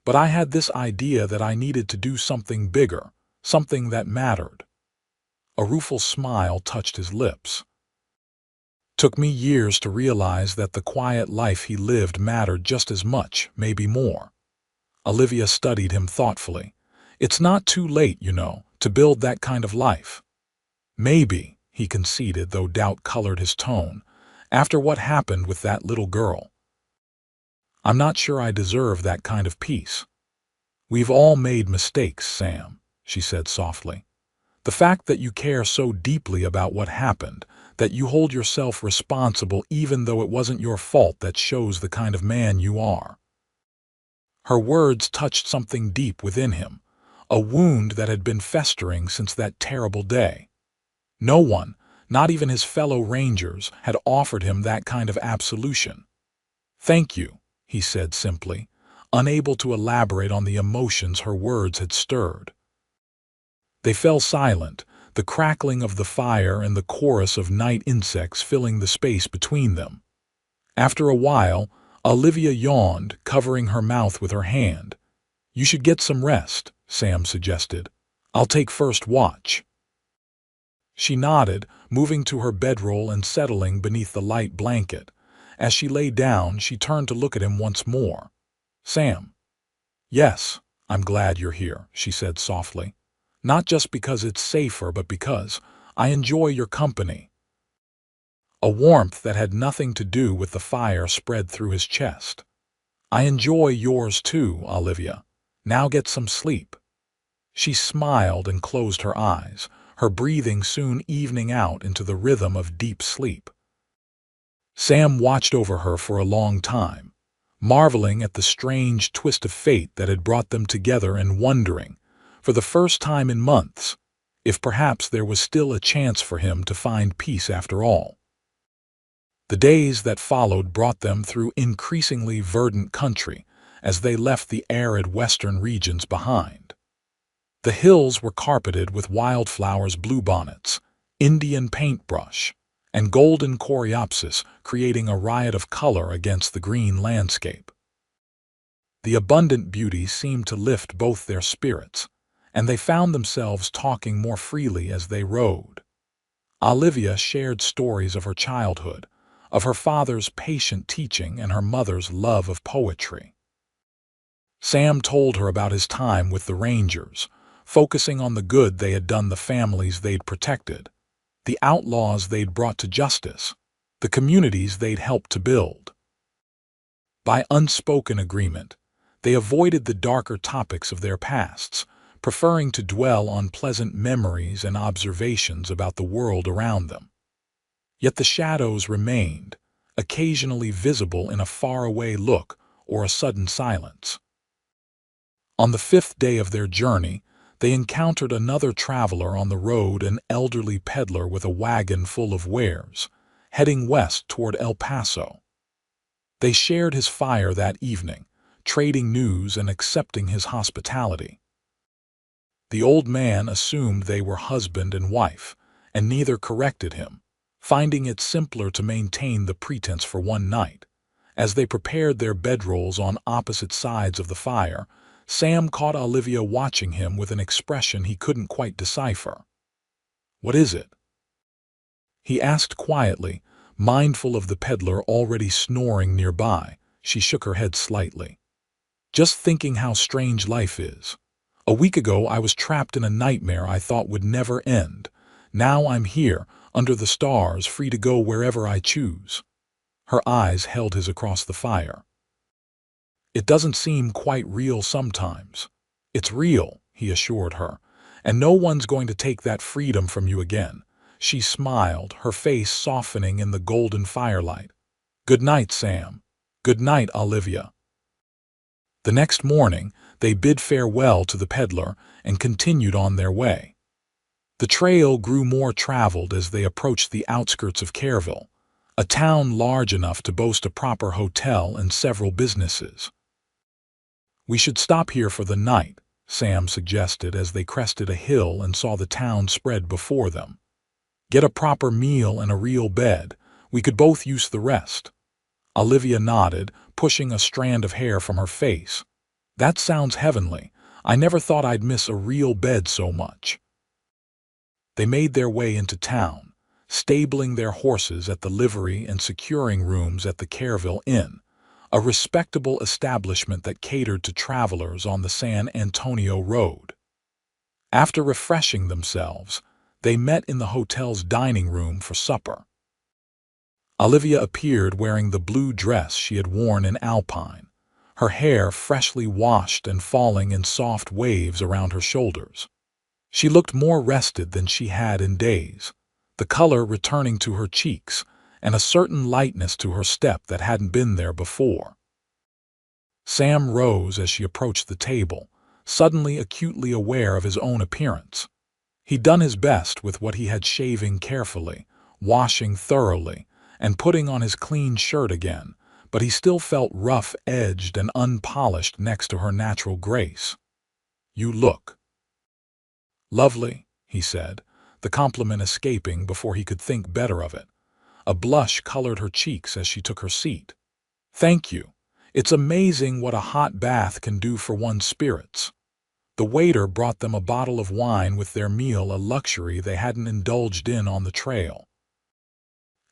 But I had this idea that I needed to do something bigger, something that mattered. A rueful smile touched his lips. Took me years to realize that the quiet life he lived mattered just as much, maybe more. Olivia studied him thoughtfully. It's not too late, to build that kind of life. Maybe, he conceded, though doubt colored his tone, after what happened with that little girl. I'm not sure I deserve that kind of peace. We've all made mistakes, Sam, she said softly. The fact that you care so deeply about what happened, that you hold yourself responsible even though it wasn't your fault, that shows the kind of man you are. Her words touched something deep within him, a wound that had been festering since that terrible day. No one, not even his fellow Rangers, had offered him that kind of absolution. Thank you, he said simply, unable to elaborate on the emotions her words had stirred. They fell silent, the crackling of the fire and the chorus of night insects filling the space between them. After a while, Olivia yawned, covering her mouth with her hand. You should get some rest, Sam suggested. I'll take first watch. She nodded, moving to her bedroll and settling beneath the light blanket. As she lay down, she turned to look at him once more. Sam. Yes, I'm glad you're here, she said softly. Not just because it's safer, but because I enjoy your company. A warmth that had nothing to do with the fire spread through his chest. I enjoy yours too, Olivia. Now get some sleep. She smiled and closed her eyes, her breathing soon evening out into the rhythm of deep sleep. Sam watched over her for a long time, marveling at the strange twist of fate that had brought them together and wondering, for the first time in months, if perhaps there was still a chance for him to find peace after all. The days that followed brought them through increasingly verdant country as they left the arid western regions behind. The hills were carpeted with wildflowers, bluebonnets, Indian paintbrush, and golden coreopsis, creating a riot of color against the green landscape. The abundant beauty seemed to lift both their spirits, and they found themselves talking more freely as they rode. Olivia shared stories of her childhood, of her father's patient teaching and her mother's love of poetry. Sam told her about his time with the Rangers, focusing on the good they had done, the families they'd protected, the outlaws they'd brought to justice, the communities they'd helped to build. By unspoken agreement, They avoided the darker topics of their pasts, preferring to dwell on pleasant memories and observations about the world around them. Yet the shadows remained, occasionally visible in a faraway look or a sudden silence. On the 5th day of their journey, they encountered another traveler on the road, an elderly peddler with a wagon full of wares, heading west toward El Paso. They shared his fire that evening, trading news and accepting his hospitality. The old man assumed they were husband and wife, and neither corrected him, finding it simpler to maintain the pretense for one night. As they prepared their bedrolls on opposite sides of the fire, Sam caught Olivia watching him with an expression he couldn't quite decipher. "What is it?" he asked quietly, mindful of the peddler already snoring nearby. She shook her head slightly. "Just thinking how strange life is. A week ago I was trapped in a nightmare I thought would never end. Now I'm here, under the stars, free to go wherever I choose." Her eyes held his across the fire. "It doesn't seem quite real sometimes." "It's real," he assured her, "and no one's going to take that freedom from you again." She smiled, her face softening in the golden firelight. "Good night, Sam." "Good night, Olivia." The next morning, they bid farewell to the peddler and continued on their way. The trail grew more traveled as they approached the outskirts of Kerrville, a town large enough to boast a proper hotel and several businesses. "We should stop here for the night," Sam suggested as they crested a hill and saw the town spread before them. "Get a proper meal and a real bed. We could both use the rest." Olivia nodded, pushing a strand of hair from her face. "That sounds heavenly. I never thought I'd miss a real bed so much." They made their way into town, stabling their horses at the livery and securing rooms at the Kerrville Inn, a respectable establishment that catered to travelers on the San Antonio Road. After refreshing themselves, they met in the hotel's dining room for supper. Olivia appeared wearing the blue dress she had worn in Alpine, her hair freshly washed and falling in soft waves around her shoulders. She looked more rested than she had in days, the color returning to her cheeks and a certain lightness to her step that hadn't been there before. Sam rose as she approached the table, suddenly acutely aware of his own appearance. He'd done his best with what he had, shaving carefully, washing thoroughly, and putting on his clean shirt again, but he still felt rough-edged and unpolished next to her natural grace. "You look lovely," he said, the compliment escaping before he could think better of it. A blush colored her cheeks as she took her seat. "Thank you. It's amazing what a hot bath can do for one's spirits." The waiter brought them a bottle of wine with their meal, a luxury they hadn't indulged in on the trail.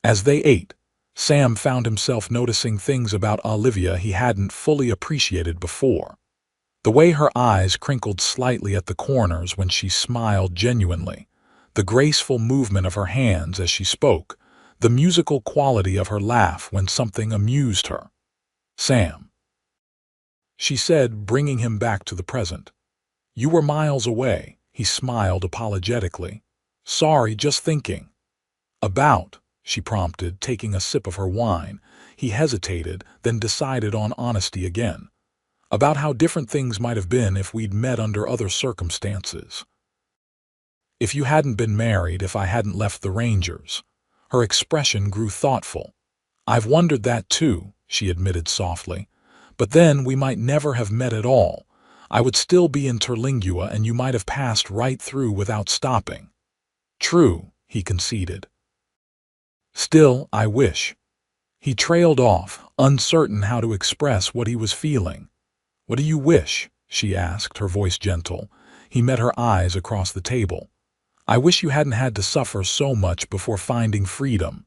As they ate, Sam found himself noticing things about Olivia he hadn't fully appreciated before. The way her eyes crinkled slightly at the corners when she smiled genuinely, the graceful movement of her hands as she spoke, the musical quality of her laugh when something amused her. "Sam," she said, bringing him back to the present. "You were miles away." He smiled apologetically. "Sorry, just thinking." "About?" she prompted, taking a sip of her wine. He hesitated, then decided on honesty again. "About how different things might have been if we'd met under other circumstances. If you hadn't been married, if I hadn't left the Rangers." Her expression grew thoughtful. "I've wondered that too," she admitted softly. "But then we might never have met at all. I would still be in Terlingua and you might have passed right through without stopping." "True," he conceded. "Still, I wish." He trailed off, uncertain how to express what he was feeling. "What do you wish?" she asked, her voice gentle. He met her eyes across the table. "I wish you hadn't had to suffer so much before finding freedom."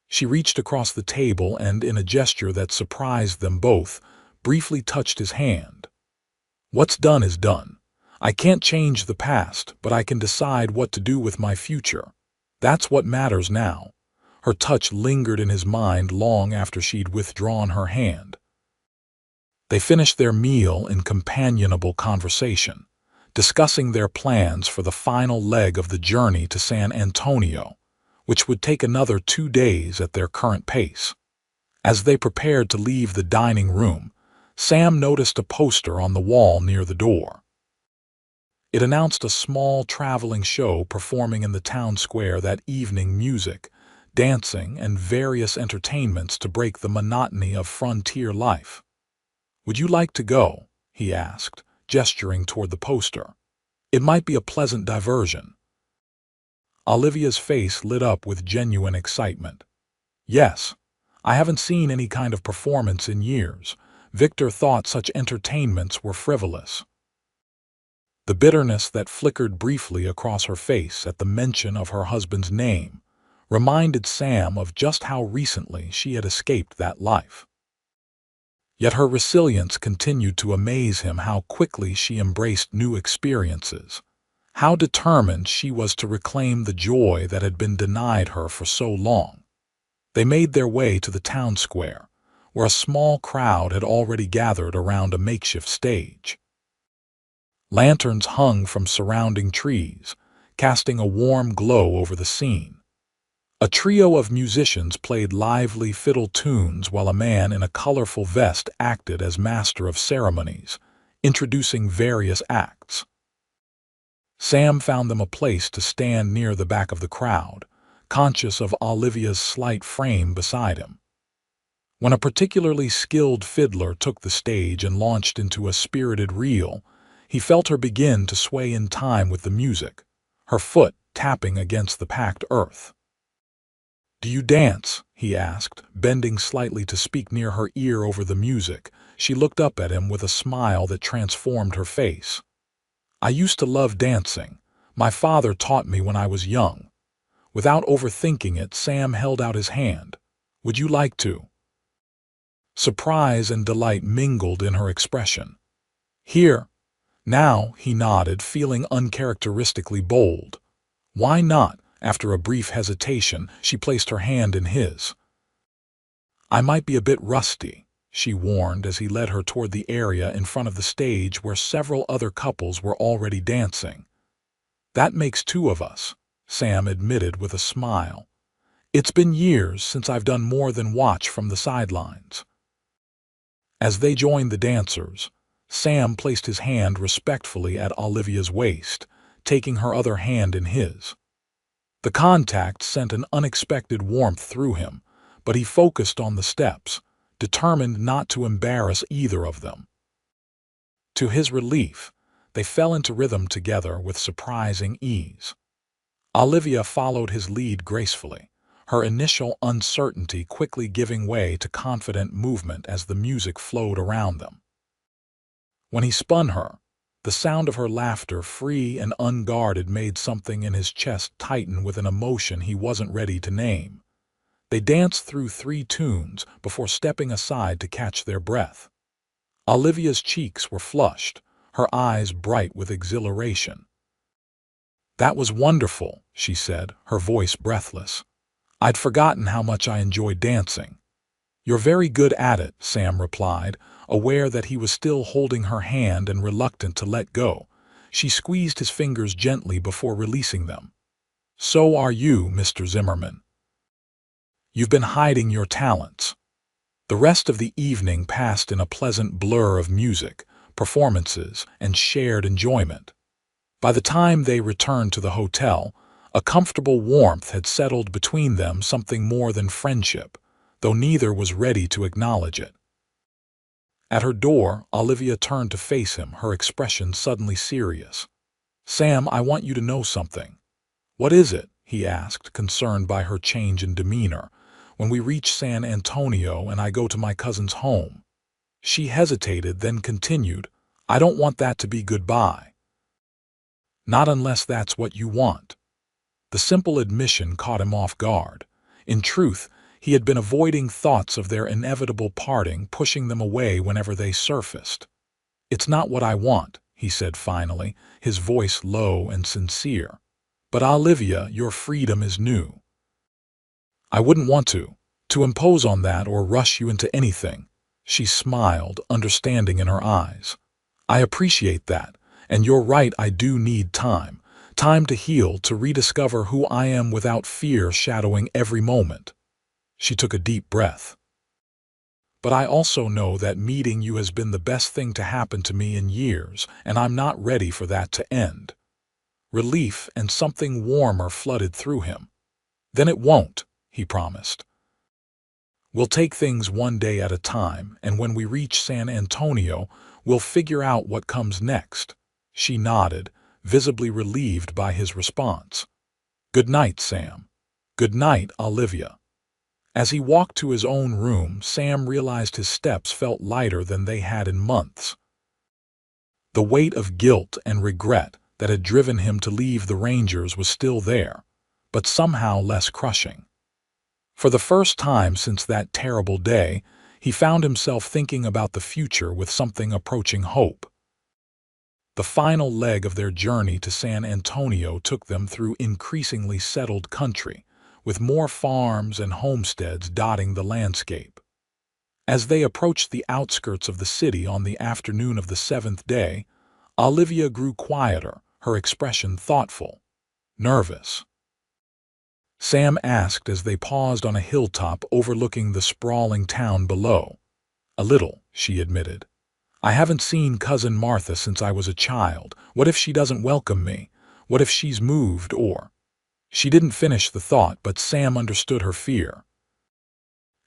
She reached across the table and, in a gesture that surprised them both, briefly touched his hand. "What's done is done. I can't change the past, but I can decide what to do with my future. That's what matters now." Her touch lingered in his mind long after she'd withdrawn her hand. They finished their meal in companionable conversation, discussing their plans for the final leg of the journey to San Antonio, which would take another 2 days at their current pace. As they prepared to leave the dining room, Sam noticed a poster on the wall near the door. It announced a small traveling show performing in the town square that evening: music, dancing, and various entertainments to break the monotony of frontier life. "Would you like to go?" he asked, gesturing toward the poster. "It might be a pleasant diversion." Olivia's face lit up with genuine excitement. "Yes. I haven't seen any kind of performance in years." Victor thought such entertainments were frivolous. The bitterness that flickered briefly across her face at the mention of her husband's name reminded Sam of just how recently she had escaped that life. Yet her resilience continued to amaze him: how quickly she embraced new experiences, how determined she was to reclaim the joy that had been denied her for so long. They made their way to the town square, where a small crowd had already gathered around a makeshift stage. Lanterns hung from surrounding trees, casting a warm glow over the scene. A trio of musicians played lively fiddle tunes while a man in a colorful vest acted as master of ceremonies, introducing various acts. Sam found them a place to stand near the back of the crowd, conscious of Olivia's slight frame beside him. When a particularly skilled fiddler took the stage and launched into a spirited reel, he felt her begin to sway in time with the music, her foot tapping against the packed earth. "Do you dance?" he asked, bending slightly to speak near her ear over the music. She looked up at him with a smile that transformed her face. "I used to love dancing. My father taught me when I was young." Without overthinking it, Sam held out his hand. "Would you like to?" Surprise and delight mingled in her expression. "Here, now," he nodded, feeling uncharacteristically bold. "Why not?" After a brief hesitation, she placed her hand in his. "I might be a bit rusty," she warned as he led her toward the area in front of the stage where several other couples were already dancing. "That makes 2 of us," Sam admitted with a smile. "It's been years since I've done more than watch from the sidelines." As they joined the dancers, Sam placed his hand respectfully at Olivia's waist, taking her other hand in his. The contact sent an unexpected warmth through him, but he focused on the steps, determined not to embarrass either of them. To his relief, they fell into rhythm together with surprising ease. Olivia followed his lead gracefully, her initial uncertainty quickly giving way to confident movement as the music flowed around them. When he spun her, the sound of her laughter, free and unguarded, made something in his chest tighten with an emotion he wasn't ready to name. They danced through 3 tunes before stepping aside to catch their breath. Olivia's cheeks were flushed, her eyes bright with exhilaration. "That was wonderful," she said, her voice breathless. "I'd forgotten how much I enjoyed dancing." "You're very good at it," Sam replied, aware that he was still holding her hand and reluctant to let go. She squeezed his fingers gently before releasing them. "So are you, Mr. Zimmerman. You've been hiding your talents." The rest of the evening passed in a pleasant blur of music, performances, and shared enjoyment. By the time they returned to the hotel, a comfortable warmth had settled between them, something more than friendship, though neither was ready to acknowledge it. At her door, Olivia turned to face him, her expression suddenly serious. "Sam, I want you to know something." "What is it?" he asked, concerned by her change in demeanor. "When we reach San Antonio and I go to my cousin's home." She hesitated, then continued, "I don't want that to be goodbye." "Not unless that's what you want." The simple admission caught him off guard. In truth, he had been avoiding thoughts of their inevitable parting, pushing them away whenever they surfaced. "It's not what I want," he said finally, his voice low and sincere. "But Olivia, your freedom is new. I wouldn't want to impose on that or rush you into anything." She smiled, understanding in her eyes. I appreciate that, and you're right, I do need time. Time to heal, to rediscover who I am without fear shadowing every moment. She took a deep breath. But I also know that meeting you has been the best thing to happen to me in years, and I'm not ready for that to end. Relief and something warmer flooded through him. Then it won't, he promised. We'll take things one day at a time, and when we reach San Antonio, we'll figure out what comes next. She nodded, visibly relieved by his response. Good night, Sam. Good night, Olivia. As he walked to his own room, Sam realized his steps felt lighter than they had in months. The weight of guilt and regret that had driven him to leave the Rangers was still there, but somehow less crushing. For the first time since that terrible day, he found himself thinking about the future with something approaching hope. The final leg of their journey to San Antonio took them through increasingly settled country, with more farms and homesteads dotting the landscape. As they approached the outskirts of the city on the afternoon of the seventh day, Olivia grew quieter, her expression thoughtful, nervous. Sam asked as they paused on a hilltop overlooking the sprawling town below. A little, she admitted. I haven't seen Cousin Martha since I was a child. What if she doesn't welcome me? What if she's moved or... She didn't finish the thought, but Sam understood her fear.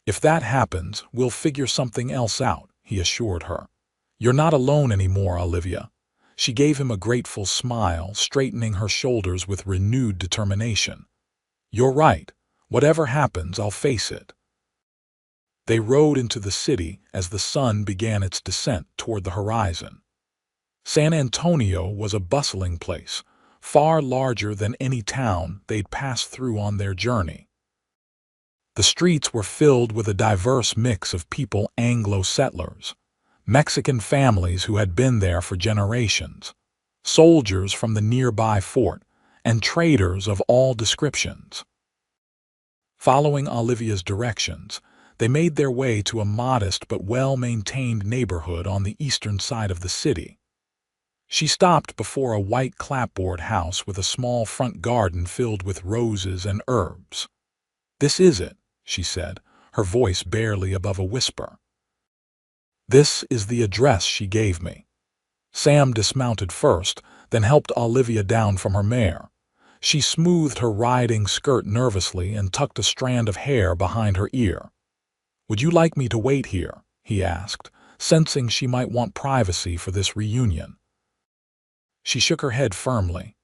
If that happens, we'll figure something else out, he assured her. You're not alone anymore, Olivia. She gave him a grateful smile, straightening her shoulders with renewed determination. You're right. Whatever happens, I'll face it. They rode into the city as the sun began its descent toward the horizon. San Antonio was a bustling place, far larger than any town they'd passed through on their journey. The streets were filled with a diverse mix of people: Anglo settlers, Mexican families who had been there for generations, soldiers from the nearby fort, and traders of all descriptions. Following Olivia's directions, they made their way to a modest but well-maintained neighborhood on the eastern side of the city. She stopped before a white clapboard house with a small front garden filled with roses and herbs. This is it, she said, her voice barely above a whisper. This is the address she gave me. Sam dismounted first, then helped Olivia down from her mare. She smoothed her riding skirt nervously and tucked a strand of hair behind her ear. Would you like me to wait here? He asked, sensing she might want privacy for this reunion. She shook her head firmly.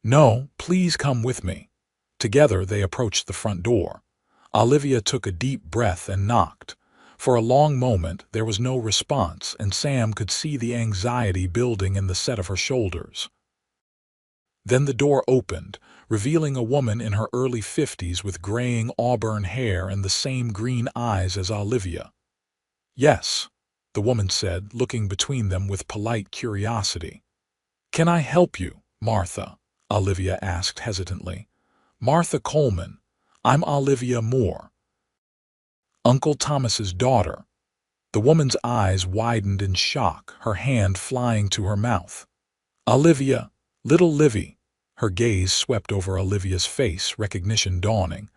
No, please come with me. Together they approached the front door. Olivia took a deep breath and knocked. For a long moment there was no response, and Sam could see the anxiety building in the set of her shoulders. Then the door opened, revealing a woman in her early 50s with graying auburn hair and the same green eyes as Olivia. Yes, the woman said, looking between them with polite curiosity. Can I help you, Martha? Olivia asked hesitantly. Martha Coleman. I'm Olivia Moore. Uncle Thomas's daughter. The woman's eyes widened in shock, her hand flying to her mouth. Olivia, little Livy. Her gaze swept over Olivia's face, recognition dawning.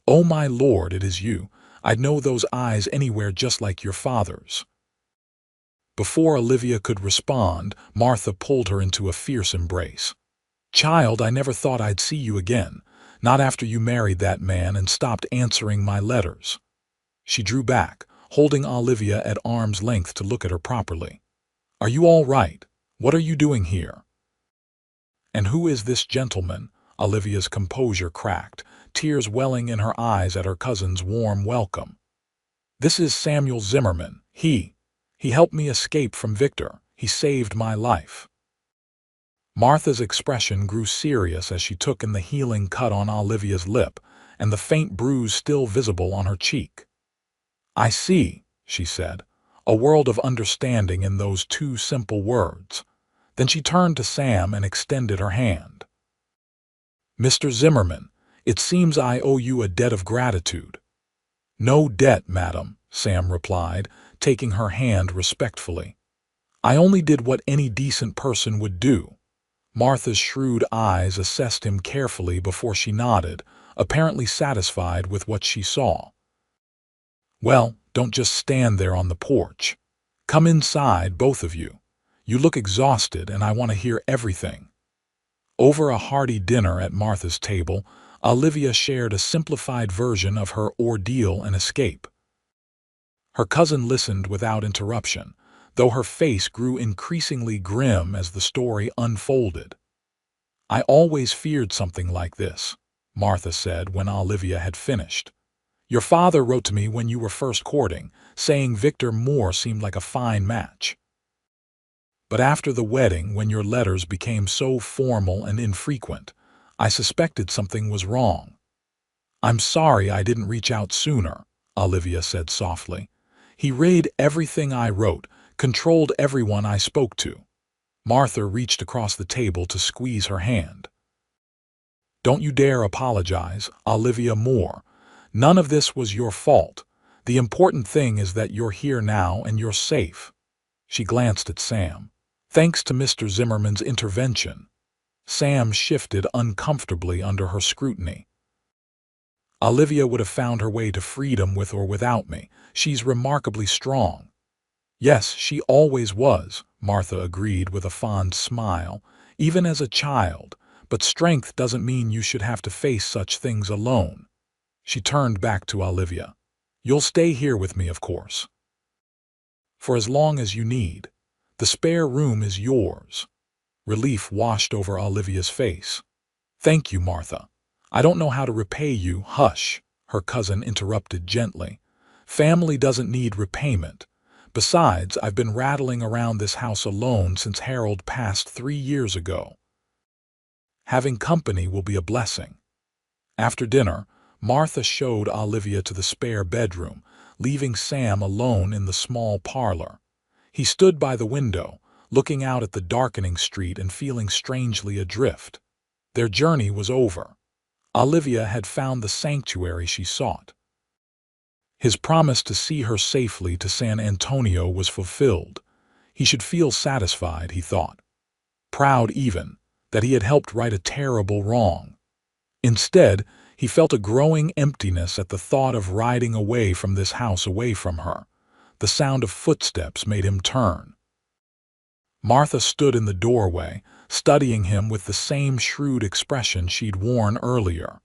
Oh my Lord, it is you. I'd know those eyes anywhere, just like your father's. Before Olivia could respond, Martha pulled her into a fierce embrace. Child, I never thought I'd see you again, not after you married that man and stopped answering my letters. She drew back, holding Olivia at arm's length to look at her properly. Are you all right? What are you doing here? And who is this gentleman? Olivia's composure cracked, tears welling in her eyes at her cousin's warm welcome. This is Samuel Zimmerman. He helped me escape from Victor. He saved my life. Martha's expression grew serious as she took in the healing cut on Olivia's lip and the faint bruise still visible on her cheek. I see, she said, a world of understanding in those two simple words. Then she turned to Sam and extended her hand. Mr. Zimmerman, it seems I owe you a debt of gratitude. No debt, madam, Sam replied, taking her hand respectfully. "I only did what any decent person would do." Martha's shrewd eyes assessed him carefully before she nodded, apparently satisfied with what she saw. "Well, don't just stand there on the porch. Come inside, both of you. You look exhausted, and I want to hear everything." Over a hearty dinner at Martha's table, Olivia shared a simplified version of her ordeal and escape. Her cousin listened without interruption, though her face grew increasingly grim as the story unfolded. "I always feared something like this," Martha said when Olivia had finished. "Your father wrote to me when you were first courting, saying Victor Moore seemed like a fine match. But after the wedding, when your letters became so formal and infrequent, I suspected something was wrong." "I'm sorry I didn't reach out sooner," Olivia said softly. "He read everything I wrote, controlled everyone I spoke to." Martha reached across the table to squeeze her hand. "Don't you dare apologize, Olivia Moore. None of this was your fault. The important thing is that you're here now and you're safe." She glanced at Sam. "Thanks to Mr. Zimmerman's intervention." Sam shifted uncomfortably under her scrutiny. "Olivia would have found her way to freedom with or without me. She's remarkably strong." "Yes, she always was," Martha agreed with a fond smile, "even as a child. But strength doesn't mean you should have to face such things alone." She turned back to Olivia. "You'll stay here with me, of course, for as long as you need. The spare room is yours." Relief washed over Olivia's face. "Thank you, Martha. I don't know how to repay you." "Hush," her cousin interrupted gently. "Family doesn't need repayment. Besides, I've been rattling around this house alone since Harold passed 3 years ago. Having company will be a blessing." After dinner, Martha showed Olivia to the spare bedroom, leaving Sam alone in the small parlor. He stood by the window, looking out at the darkening street and feeling strangely adrift. Their journey was over. Olivia had found the sanctuary she sought. His promise to see her safely to San Antonio was fulfilled. He should feel satisfied, he thought. Proud even, that he had helped right a terrible wrong. Instead, he felt a growing emptiness at the thought of riding away from this house, away from her. The sound of footsteps made him turn. Martha stood in the doorway, studying him with the same shrewd expression she'd worn earlier.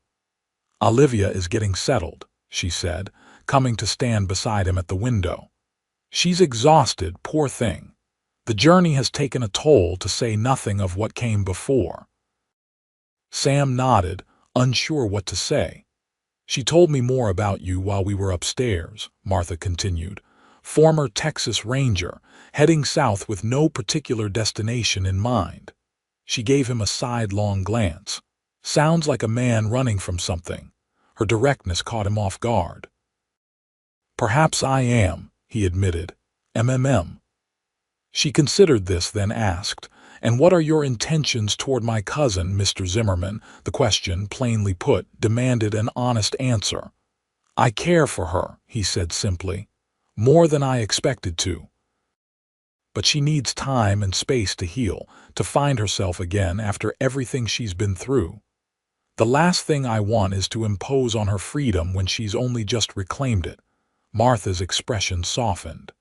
"Olivia is getting settled," she said, coming to stand beside him at the window. "She's exhausted, poor thing. The journey has taken a toll, to say nothing of what came before." Sam nodded, unsure what to say. "She told me more about you while we were upstairs," Martha continued. "Former Texas Ranger, heading south with no particular destination in mind." She gave him a sidelong glance. "Sounds like a man running from something." Her directness caught him off guard. "Perhaps I am," he admitted. "MMM." She considered this, then asked, "And what are your intentions toward my cousin, Mr. Zimmerman?" The question, plainly put, demanded an honest answer. "I care for her," he said simply. "More than I expected to. But she needs time and space to heal, to find herself again after everything she's been through. The last thing I want is to impose on her freedom when she's only just reclaimed it." Martha's expression softened.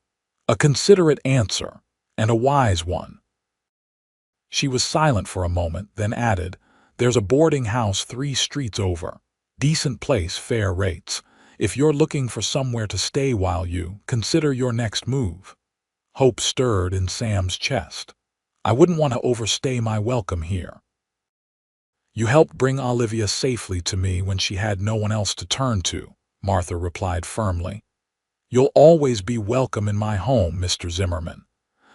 A considerate answer, and a wise one. She was silent for a moment, then added, "There's a boarding house 3 streets over. Decent place, fair rates. If you're looking for somewhere to stay while you consider your next move." Hope stirred in Sam's chest. "I wouldn't want to overstay my welcome here." "You helped bring Olivia safely to me when she had no one else to turn to," Martha replied firmly. "You'll always be welcome in my home, Mr. Zimmerman.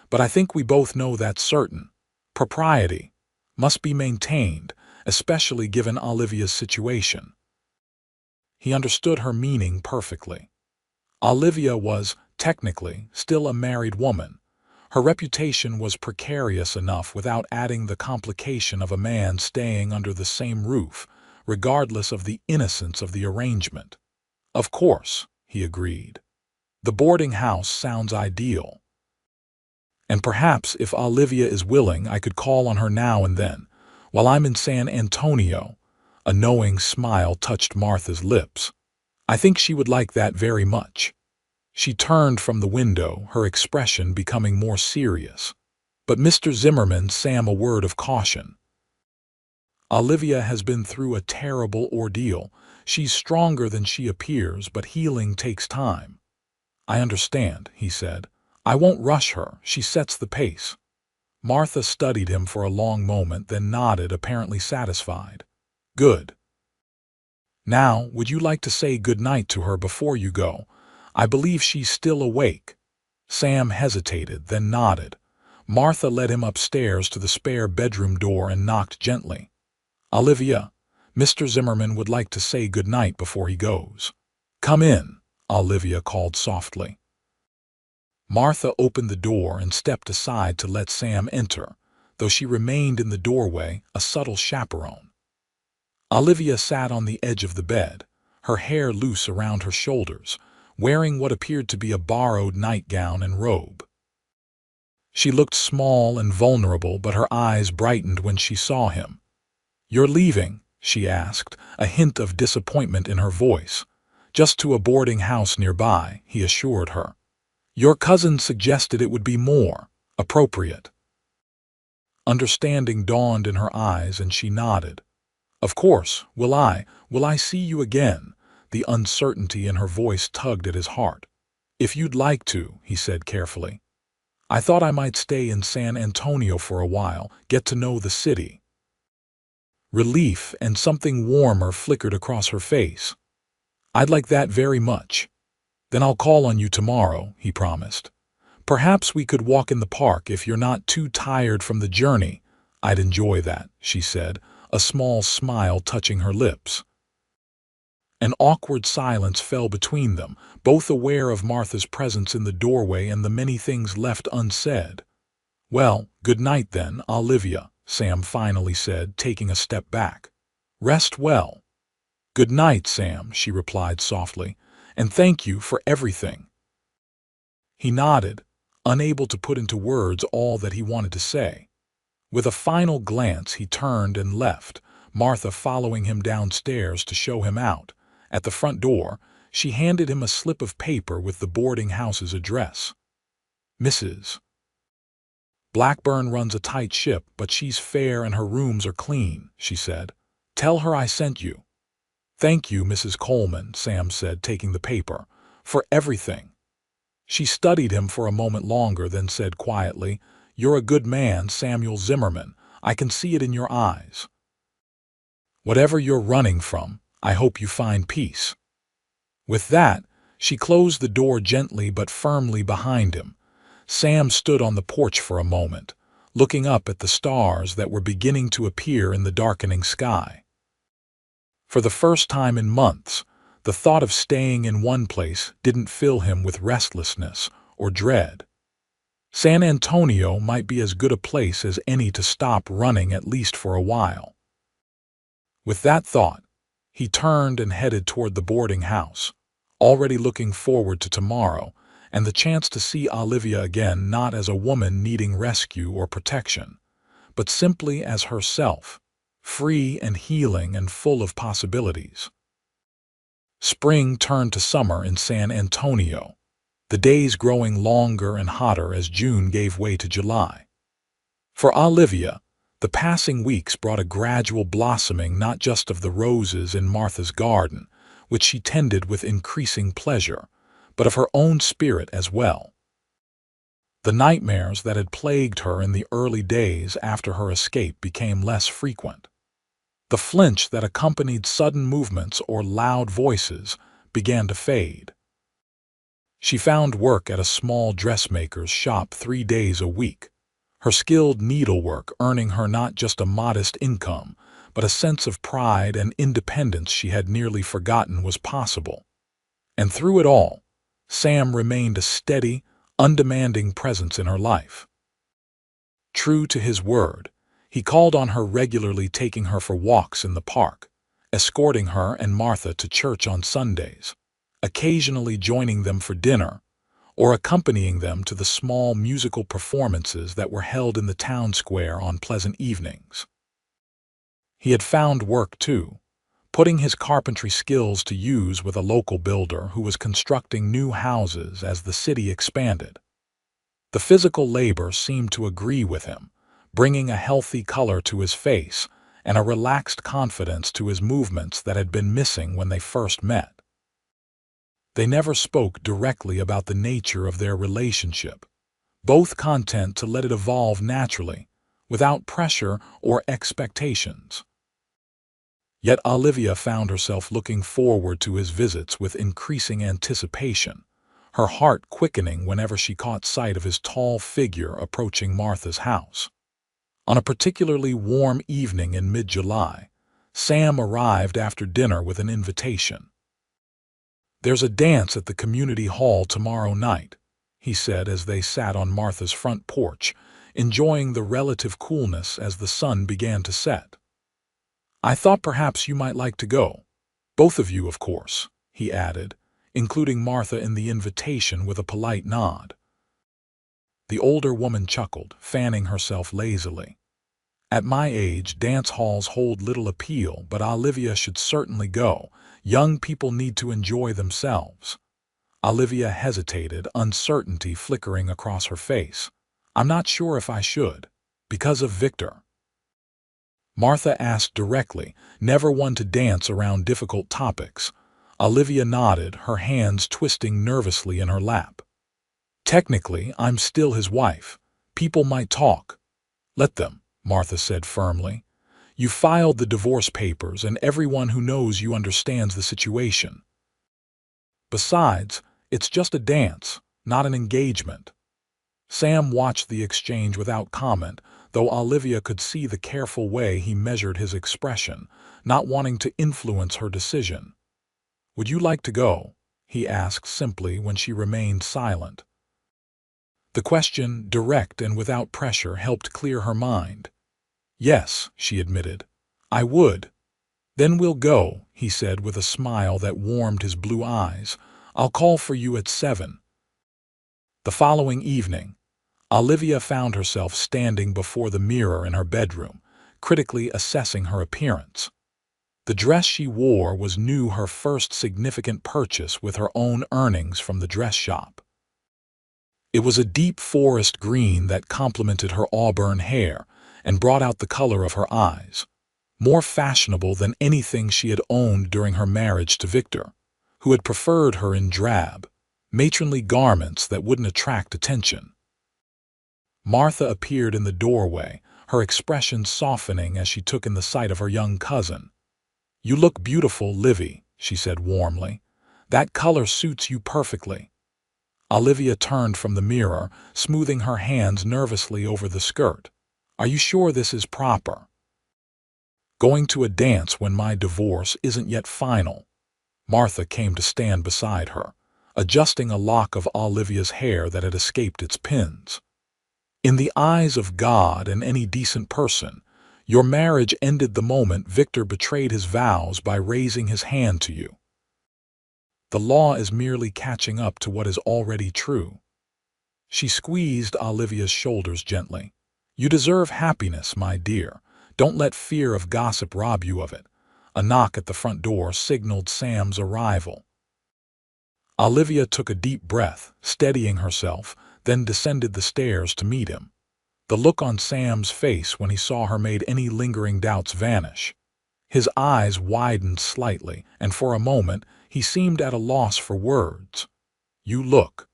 But I think we both know that's certain. Propriety must be maintained, especially given Olivia's situation." He understood her meaning perfectly. Olivia was, technically, still a married woman. Her reputation was precarious enough without adding the complication of a man staying under the same roof, regardless of the innocence of the arrangement. "Of course," he agreed. The boarding house sounds ideal. And perhaps if Olivia is willing, I could call on her now and then, while I'm in San Antonio. A knowing smile touched Martha's lips. I think she would like that very much. She turned from the window, her expression becoming more serious. But Mr. Zimmerman, Sam, a word of caution. Olivia has been through a terrible ordeal. She's stronger than she appears, but healing takes time. I understand, he said. I won't rush her. She sets the pace. Martha studied him for a long moment, then nodded, apparently satisfied. Good. Now, would you like to say good night to her before you go? I believe she's still awake. Sam hesitated, then nodded. Martha led him upstairs to the spare bedroom door and knocked gently. Olivia, Mr. Zimmerman would like to say good night before he goes. Come in, Olivia called softly. Martha opened the door and stepped aside to let Sam enter, though she remained in the doorway, a subtle chaperone. Olivia sat on the edge of the bed, her hair loose around her shoulders, wearing what appeared to be a borrowed nightgown and robe. She looked small and vulnerable, but her eyes brightened when she saw him. You're leaving, she asked, a hint of disappointment in her voice. Just to a boarding house nearby, he assured her. Your cousin suggested it would be more appropriate. Understanding dawned in her eyes and she nodded. Of course, will I see you again? The uncertainty in her voice tugged at his heart. If you'd like to, he said carefully. I thought I might stay in San Antonio for a while, get to know the city. Relief and something warmer flickered across her face. I'd like that very much. Then I'll call on you tomorrow, he promised. Perhaps we could walk in the park if you're not too tired from the journey. I'd enjoy that, she said, a small smile touching her lips. An awkward silence fell between them, both aware of Martha's presence in the doorway and the many things left unsaid. Well, good night then, Olivia, Sam finally said, taking a step back. Rest well. Good night, Sam, she replied softly, and thank you for everything. He nodded, unable to put into words all that he wanted to say. With a final glance, he turned and left, Martha following him downstairs to show him out. At the front door, she handed him a slip of paper with the boarding house's address. Mrs. Blackburn runs a tight ship, but she's fair and her rooms are clean, she said. Tell her I sent you. Thank you, Mrs. Coleman, Sam said, taking the paper, for everything. She studied him for a moment longer, then said quietly, You're a good man, Samuel Zimmerman. I can see it in your eyes. Whatever you're running from, I hope you find peace. With that, she closed the door gently but firmly behind him. Sam stood on the porch for a moment, looking up at the stars that were beginning to appear in the darkening sky. For the first time in months, the thought of staying in one place didn't fill him with restlessness or dread. San Antonio might be as good a place as any to stop running, at least for a while. With that thought, he turned and headed toward the boarding house, already looking forward to tomorrow and the chance to see Olivia again, not as a woman needing rescue or protection, but simply as herself, free and healing and full of possibilities. Spring turned to summer in San Antonio, the days growing longer and hotter as June gave way to July. For Olivia, the passing weeks brought a gradual blossoming not just of the roses in Martha's garden, which she tended with increasing pleasure, but of her own spirit as well. The nightmares that had plagued her in the early days after her escape became less frequent. The flinch that accompanied sudden movements or loud voices began to fade. She found work at a small dressmaker's shop 3 days a week, her skilled needlework earning her not just a modest income, but a sense of pride and independence she had nearly forgotten was possible. And through it all, Sam remained a steady, undemanding presence in her life. True to his word, he called on her regularly, taking her for walks in the park, escorting her and Martha to church on Sundays, occasionally joining them for dinner, or accompanying them to the small musical performances that were held in the town square on pleasant evenings. He had found work, too, putting his carpentry skills to use with a local builder who was constructing new houses as the city expanded. The physical labor seemed to agree with him, bringing a healthy color to his face and a relaxed confidence to his movements that had been missing when they first met. They never spoke directly about the nature of their relationship, both content to let it evolve naturally, without pressure or expectations. Yet Olivia found herself looking forward to his visits with increasing anticipation, her heart quickening whenever she caught sight of his tall figure approaching Martha's house. On a particularly warm evening in mid-July, Sam arrived after dinner with an invitation. "There's a dance at the community hall tomorrow night," he said as they sat on Martha's front porch, enjoying the relative coolness as the sun began to set. "I thought perhaps you might like to go. Both of you, of course," he added, including Martha in the invitation with a polite nod. The older woman chuckled, fanning herself lazily. "At my age, dance halls hold little appeal, but Olivia should certainly go. Young people need to enjoy themselves." Olivia hesitated, uncertainty flickering across her face. "I'm not sure if I should, because of Victor." Martha asked directly, never one to dance around difficult topics. Olivia nodded, her hands twisting nervously in her lap. "Technically, I'm still his wife. People might talk." "Let them," Martha said firmly. "You filed the divorce papers, and everyone who knows you understands the situation. Besides, it's just a dance, not an engagement." Sam watched the exchange without comment, though Olivia could see the careful way he measured his expression, not wanting to influence her decision. "Would you like to go?" he asked simply when she remained silent. The question, direct and without pressure, helped clear her mind. "Yes," she admitted. "I would." "Then we'll go," he said with a smile that warmed his blue eyes. "I'll call for you at 7. The following evening, Olivia found herself standing before the mirror in her bedroom, critically assessing her appearance. The dress she wore was new, her first significant purchase with her own earnings from the dress shop. It was a deep forest green that complemented her auburn hair and brought out the color of her eyes, more fashionable than anything she had owned during her marriage to Victor, who had preferred her in drab, matronly garments that wouldn't attract attention. Martha appeared in the doorway, her expression softening as she took in the sight of her young cousin. "You look beautiful, Livy," she said warmly. "That color suits you perfectly." Olivia turned from the mirror, smoothing her hands nervously over the skirt. "Are you sure this is proper?" "Going to a dance when my divorce isn't yet final." Martha came to stand beside her, adjusting a lock of Olivia's hair that had escaped its pins. "In the eyes of God and any decent person, your marriage ended the moment Victor betrayed his vows by raising his hand to you. The law is merely catching up to what is already true." She squeezed Olivia's shoulders gently. "You deserve happiness, my dear. Don't let fear of gossip rob you of it." A knock at the front door signaled Sam's arrival. Olivia took a deep breath, steadying herself, then descended the stairs to meet him. The look on Sam's face when he saw her made any lingering doubts vanish. His eyes widened slightly, and for a moment he seemed at a loss for words. "You look—"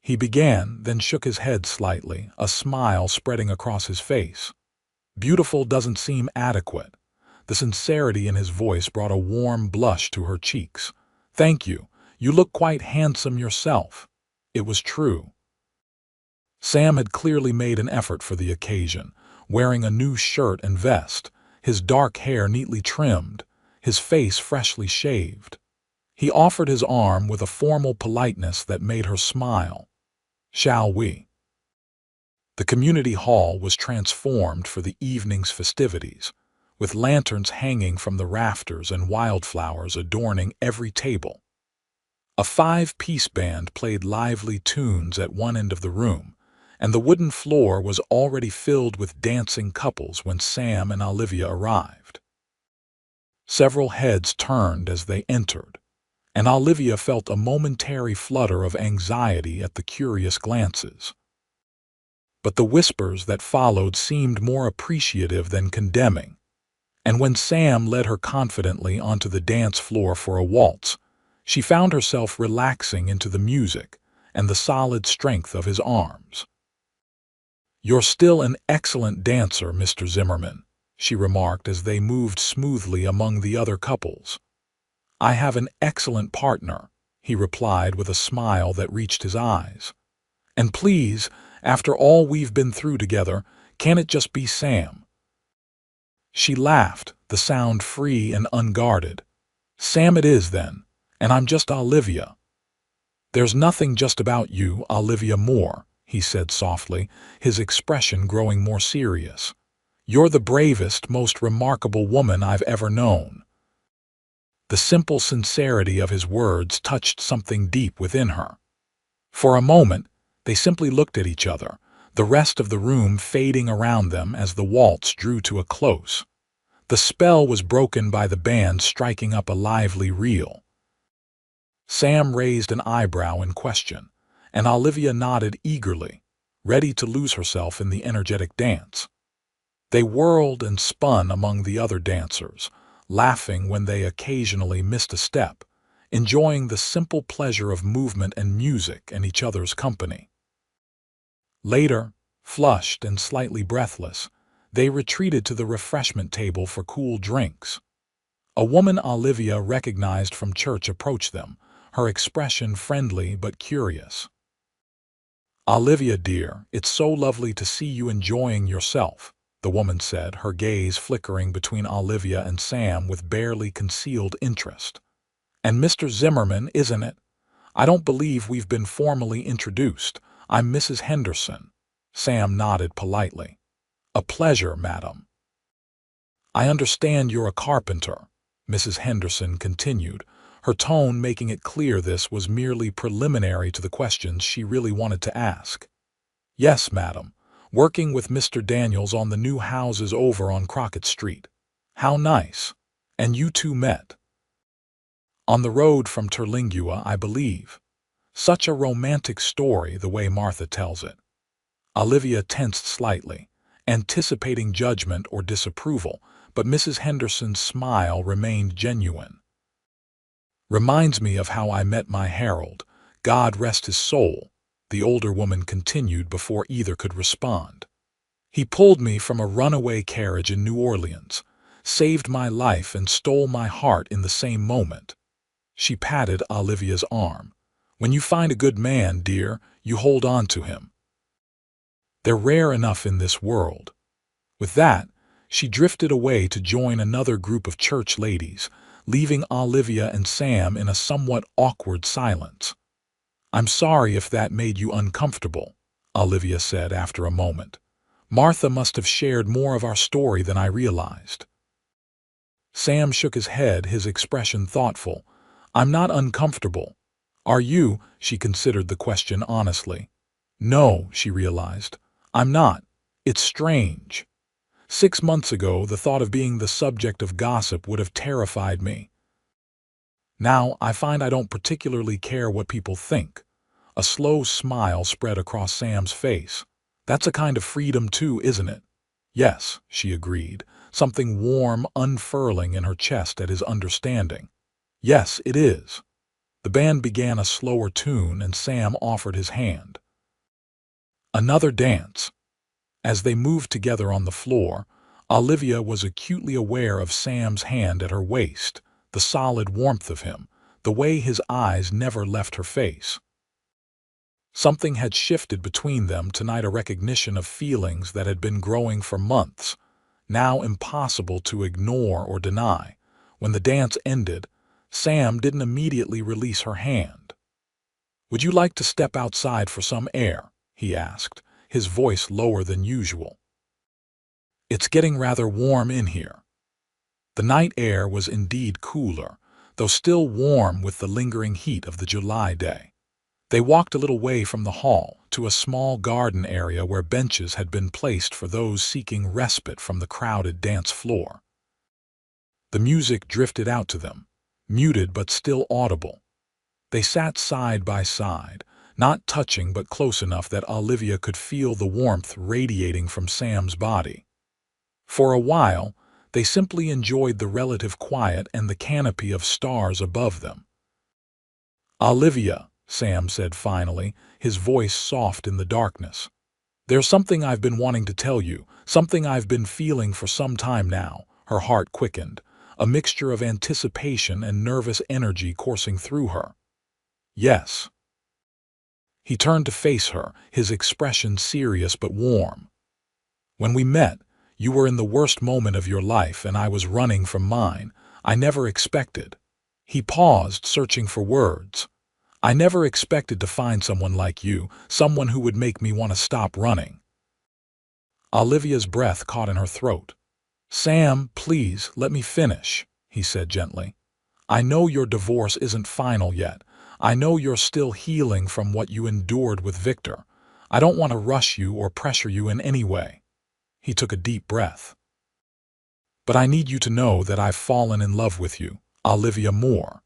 he began, then shook his head slightly, a smile spreading across his face. "Beautiful doesn't seem adequate." The sincerity in his voice brought a warm blush to her cheeks. "Thank you. You look quite handsome yourself." It was true. Sam had clearly made an effort for the occasion, wearing a new shirt and vest, his dark hair neatly trimmed, his face freshly shaved. He offered his arm with a formal politeness that made her smile. "Shall we?" The community hall was transformed for the evening's festivities, with lanterns hanging from the rafters and wildflowers adorning every table. A five-piece band played lively tunes at one end of the room, and the wooden floor was already filled with dancing couples when Sam and Olivia arrived. Several heads turned as they entered, and Olivia felt a momentary flutter of anxiety at the curious glances. But the whispers that followed seemed more appreciative than condemning, and when Sam led her confidently onto the dance floor for a waltz, she found herself relaxing into the music and the solid strength of his arms. "You're still an excellent dancer, Mr. Zimmerman," she remarked as they moved smoothly among the other couples. "I have an excellent partner," he replied with a smile that reached his eyes. "And please, after all we've been through together, can't it just be Sam?" She laughed, the sound free and unguarded. "Sam it is, then, and I'm just Olivia." "There's nothing just about you, Olivia Moore," he said softly, his expression growing more serious. "You're the bravest, most remarkable woman I've ever known." The simple sincerity of his words touched something deep within her. For a moment, they simply looked at each other, the rest of the room fading around them as the waltz drew to a close. The spell was broken by the band striking up a lively reel. Sam raised an eyebrow in question, and Olivia nodded eagerly, ready to lose herself in the energetic dance. They whirled and spun among the other dancers, laughing when they occasionally missed a step, enjoying the simple pleasure of movement and music and each other's company. Later, flushed and slightly breathless, they retreated to the refreshment table for cool drinks. A woman Olivia recognized from church approached them, her expression friendly but curious. "Olivia, dear, it's so lovely to see you enjoying yourself," the woman said, her gaze flickering between Olivia and Sam with barely concealed interest. "And Mr. Zimmerman, isn't it? I don't believe we've been formally introduced. I'm Mrs. Henderson." Sam nodded politely. "A pleasure, madam." "I understand you're a carpenter," Mrs. Henderson continued, her tone making it clear this was merely preliminary to the questions she really wanted to ask. "Yes, madam. Working with Mr. Daniels on the new houses over on Crockett Street." "How nice. And you two met?" "On the road from Terlingua, I believe." Such a romantic story, the way Martha tells it. Olivia tensed slightly, anticipating judgment or disapproval, but Mrs. Henderson's smile remained genuine. "Reminds me of how I met my Harold, God rest his soul," the older woman continued before either could respond. "He pulled me from a runaway carriage in New Orleans, saved my life and stole my heart in the same moment." She patted Olivia's arm. "When you find a good man, dear, you hold on to him. They're rare enough in this world." With that, she drifted away to join another group of church ladies, leaving Olivia and Sam in a somewhat awkward silence. "I'm sorry if that made you uncomfortable," Olivia said after a moment. "Martha must have shared more of our story than I realized." Sam shook his head, his expression thoughtful. "I'm not uncomfortable. Are you?" She considered the question honestly. "No," she realized. "I'm not. It's strange. 6 months ago, the thought of being the subject of gossip would have terrified me. Now, I find I don't particularly care what people think." A slow smile spread across Sam's face. "That's a kind of freedom too, isn't it?" "Yes," she agreed, something warm unfurling in her chest at his understanding. "Yes, it is." The band began a slower tune and Sam offered his hand. Another dance. As they moved together on the floor, Olivia was acutely aware of Sam's hand at her waist, the solid warmth of him, the way his eyes never left her face. Something had shifted between them tonight, a recognition of feelings that had been growing for months, now impossible to ignore or deny. When the dance ended, Sam didn't immediately release her hand. "Would you like to step outside for some air?" he asked, his voice lower than usual. "It's getting rather warm in here." The night air was indeed cooler, though still warm with the lingering heat of the July day. They walked a little way from the hall to a small garden area where benches had been placed for those seeking respite from the crowded dance floor. The music drifted out to them, muted but still audible. They sat side by side, not touching but close enough that Olivia could feel the warmth radiating from Sam's body. For a while, they simply enjoyed the relative quiet and the canopy of stars above them. "Olivia," Sam said finally, his voice soft in the darkness. "There's something I've been wanting to tell you, something I've been feeling for some time now." Her heart quickened, a mixture of anticipation and nervous energy coursing through her. "Yes." He turned to face her, his expression serious but warm. "When we met, you were in the worst moment of your life and I was running from mine. I never expected." He paused, searching for words. "I never expected to find someone like you, someone who would make me want to stop running." Olivia's breath caught in her throat. "Sam, please, let me finish," he said gently. "I know your divorce isn't final yet. I know you're still healing from what you endured with Victor. I don't want to rush you or pressure you in any way." He took a deep breath. "But I need you to know that I've fallen in love with you, Olivia Moore.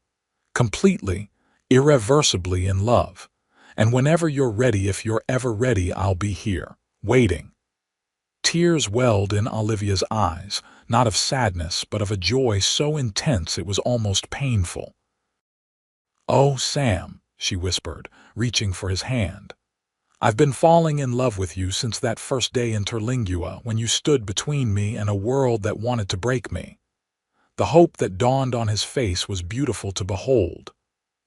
Completely, irreversibly in love. And whenever you're ready, if you're ever ready, I'll be here, waiting." Tears welled in Olivia's eyes, not of sadness, but of a joy so intense it was almost painful. "Oh, Sam," she whispered, reaching for his hand. "I've been falling in love with you since that first day in Terlingua when you stood between me and a world that wanted to break me." The hope that dawned on his face was beautiful to behold.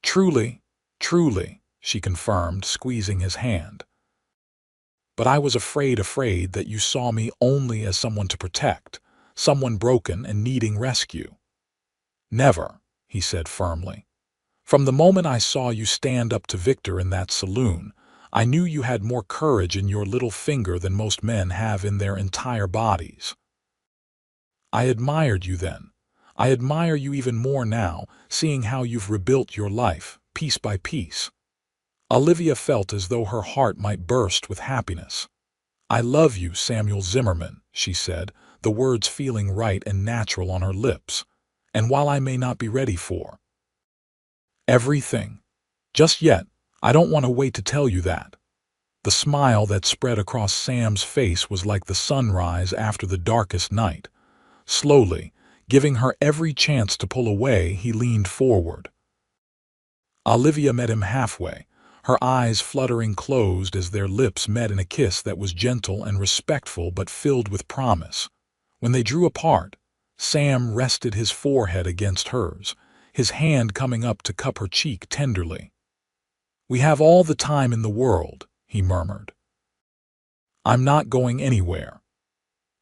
"Truly, truly," she confirmed, squeezing his hand. "But I was afraid that you saw me only as someone to protect, someone broken and needing rescue." "Never," he said firmly. "From the moment I saw you stand up to Victor in that saloon, I knew you had more courage in your little finger than most men have in their entire bodies. I admired you then. I admire you even more now, seeing how you've rebuilt your life, piece by piece." Olivia felt as though her heart might burst with happiness. "I love you, Samuel Zimmerman," she said, the words feeling right and natural on her lips. "And while I may not be ready for everything just yet, I don't want to wait to tell you that." The smile that spread across Sam's face was like the sunrise after the darkest night. Slowly, giving her every chance to pull away, he leaned forward. Olivia met him halfway, her eyes fluttering closed as their lips met in a kiss that was gentle and respectful but filled with promise. When they drew apart, Sam rested his forehead against hers, his hand coming up to cup her cheek tenderly. "We have all the time in the world," he murmured. "I'm not going anywhere."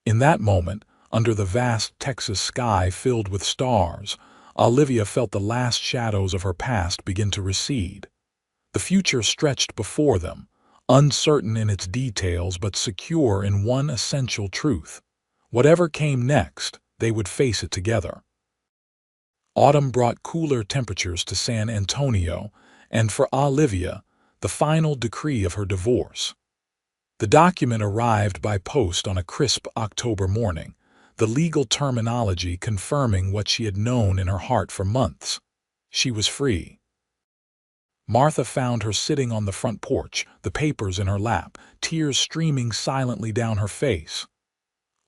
In that moment, under the vast Texas sky filled with stars, Olivia felt the last shadows of her past begin to recede. The future stretched before them, uncertain in its details but secure in one essential truth. Whatever came next, they would face it together. Autumn brought cooler temperatures to San Antonio, and for Olivia, the final decree of her divorce. The document arrived by post on a crisp October morning, the legal terminology confirming what she had known in her heart for months. She was free. Martha found her sitting on the front porch, the papers in her lap, tears streaming silently down her face.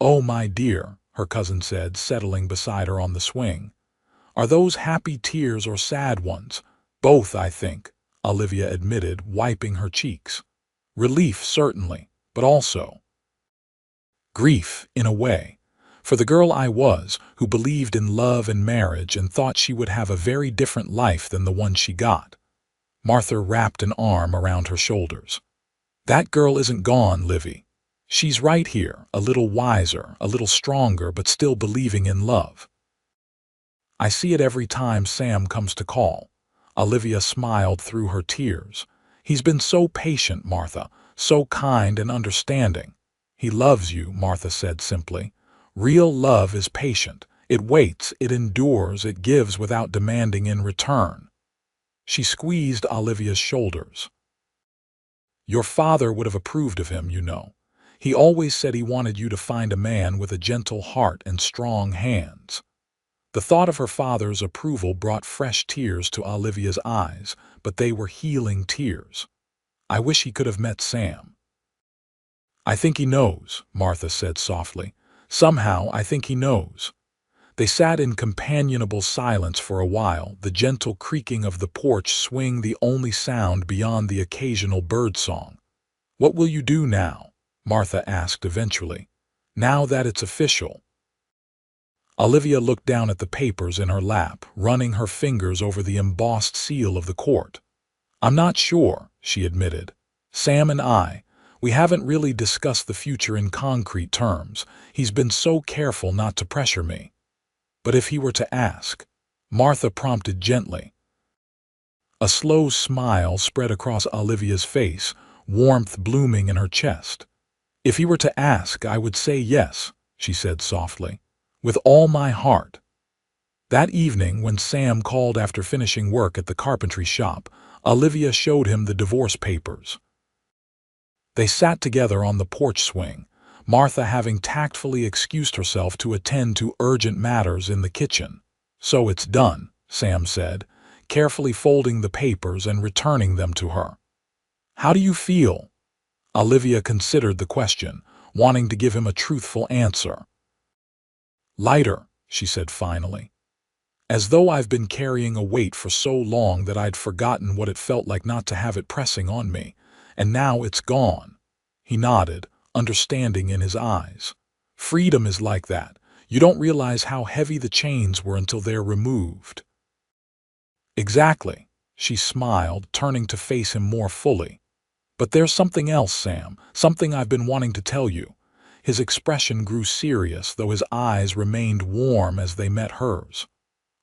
"Oh, my dear," her cousin said, settling beside her on the swing. "Are those happy tears or sad ones?" "Both, I think," Olivia admitted, wiping her cheeks. "Relief, certainly, but also grief, in a way. For the girl I was, who believed in love and marriage and thought she would have a very different life than the one she got." Martha wrapped an arm around her shoulders. "That girl isn't gone, Livy. She's right here, a little wiser, a little stronger, but still believing in love. I see it every time Sam comes to call." Olivia smiled through her tears. "He's been so patient, Martha, so kind and understanding." "He loves you," Martha said simply. "Real love is patient. It waits, it endures, it gives without demanding in return. She squeezed Olivia's shoulders. Your father would have approved of him, you know. He always said he wanted you to find a man with a gentle heart and strong hands. The thought of her father's approval brought fresh tears to Olivia's eyes, but they were healing tears. I wish he could have met Sam. I think he knows, Martha said softly. Somehow, I think he knows. They sat in companionable silence for a while, the gentle creaking of the porch swing the only sound beyond the occasional birdsong. What will you do now? Martha asked eventually. Now that it's official. Olivia looked down at the papers in her lap, running her fingers over the embossed seal of the court. I'm not sure, she admitted. Sam and we haven't really discussed the future in concrete terms. He's been so careful not to pressure me. But if he were to ask, Martha prompted gently. A slow smile spread across Olivia's face, warmth blooming in her chest. If he were to ask, I would say yes, she said softly. With all my heart. That evening, when Sam called after finishing work at the carpentry shop, Olivia showed him the divorce papers. They sat together on the porch swing, Martha having tactfully excused herself to attend to urgent matters in the kitchen. So it's done, Sam said, carefully folding the papers and returning them to her. How do you feel? Olivia considered the question, wanting to give him a truthful answer. Lighter, she said finally. As though I've been carrying a weight for so long that I'd forgotten what it felt like not to have it pressing on me, and now it's gone. He nodded, understanding in his eyes. Freedom is like that. You don't realize how heavy the chains were until they're removed. Exactly, she smiled, turning to face him more fully. But there's something else, Sam, something I've been wanting to tell you. His expression grew serious, though his eyes remained warm as they met hers.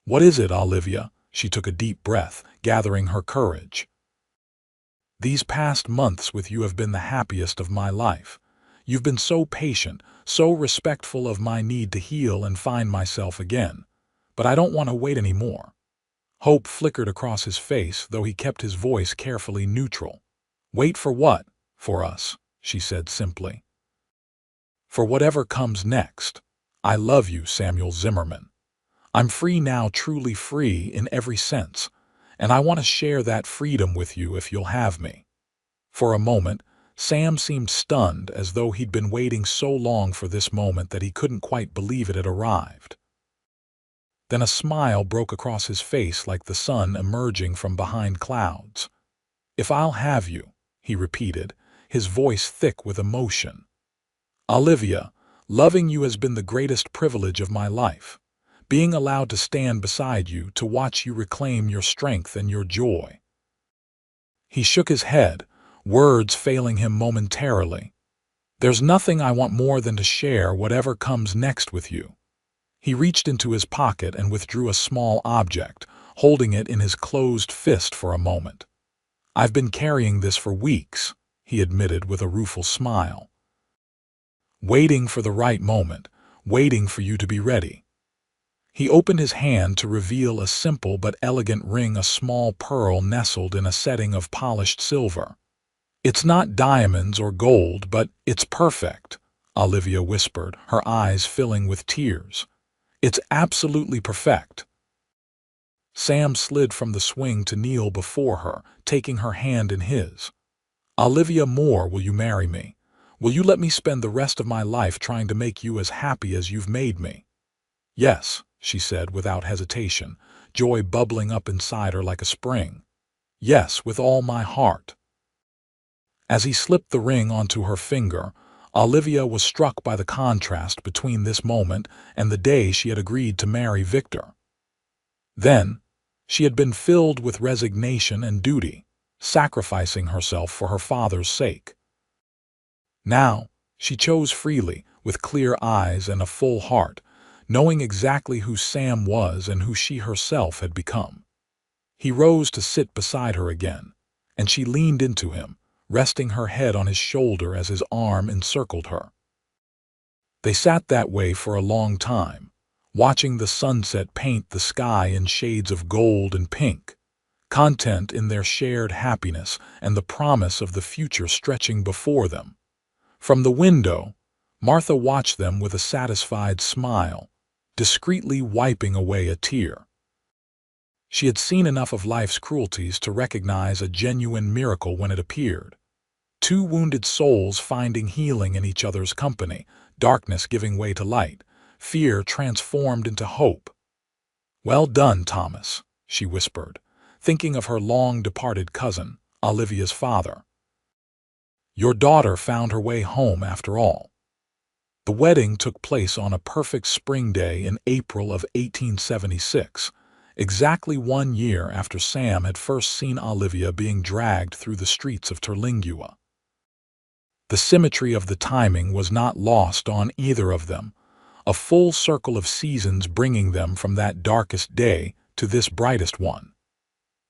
What is it, Olivia? She took a deep breath, gathering her courage. These past months with you have been the happiest of my life. You've been so patient, so respectful of my need to heal and find myself again. But I don't want to wait anymore. Hope flickered across his face, though he kept his voice carefully neutral. Wait for what? For us, she said simply. For whatever comes next. I love you, Samuel Zimmerman. I'm free now, truly free in every sense, and I want to share that freedom with you if you'll have me. For a moment, Sam seemed stunned, as though he'd been waiting so long for this moment that he couldn't quite believe it had arrived. Then a smile broke across his face like the sun emerging from behind clouds. If I'll have you, he repeated, his voice thick with emotion. Olivia, loving you has been the greatest privilege of my life. Being allowed to stand beside you, to watch you reclaim your strength and your joy. He shook his head, words failing him momentarily. There's nothing I want more than to share whatever comes next with you. He reached into his pocket and withdrew a small object, holding it in his closed fist for a moment. I've been carrying this for weeks, he admitted with a rueful smile. Waiting for the right moment, waiting for you to be ready. He opened his hand to reveal a simple but elegant ring, a small pearl nestled in a setting of polished silver. It's not diamonds or gold, but it's perfect, Olivia whispered, her eyes filling with tears. It's absolutely perfect. Sam slid from the swing to kneel before her, taking her hand in his. Olivia Moore, will you marry me? Will you let me spend the rest of my life trying to make you as happy as you've made me? Yes, she said without hesitation, joy bubbling up inside her like a spring. Yes, with all my heart. As he slipped the ring onto her finger, Olivia was struck by the contrast between this moment and the day she had agreed to marry Victor. Then, she had been filled with resignation and duty, sacrificing herself for her father's sake. Now, she chose freely, with clear eyes and a full heart, knowing exactly who Sam was and who she herself had become. He rose to sit beside her again, and she leaned into him, resting her head on his shoulder as his arm encircled her. They sat that way for a long time, watching the sunset paint the sky in shades of gold and pink, content in their shared happiness and the promise of the future stretching before them. From the window, Martha watched them with a satisfied smile, discreetly wiping away a tear. She had seen enough of life's cruelties to recognize a genuine miracle when it appeared. Two wounded souls finding healing in each other's company, darkness giving way to light, fear transformed into hope. "Well done, Thomas," she whispered, thinking of her long-departed cousin, Olivia's father. "Your daughter found her way home after all." The wedding took place on a perfect spring day in April of 1876, exactly 1 year after Sam had first seen Olivia being dragged through the streets of Terlingua. The symmetry of the timing was not lost on either of them, a full circle of seasons bringing them from that darkest day to this brightest one.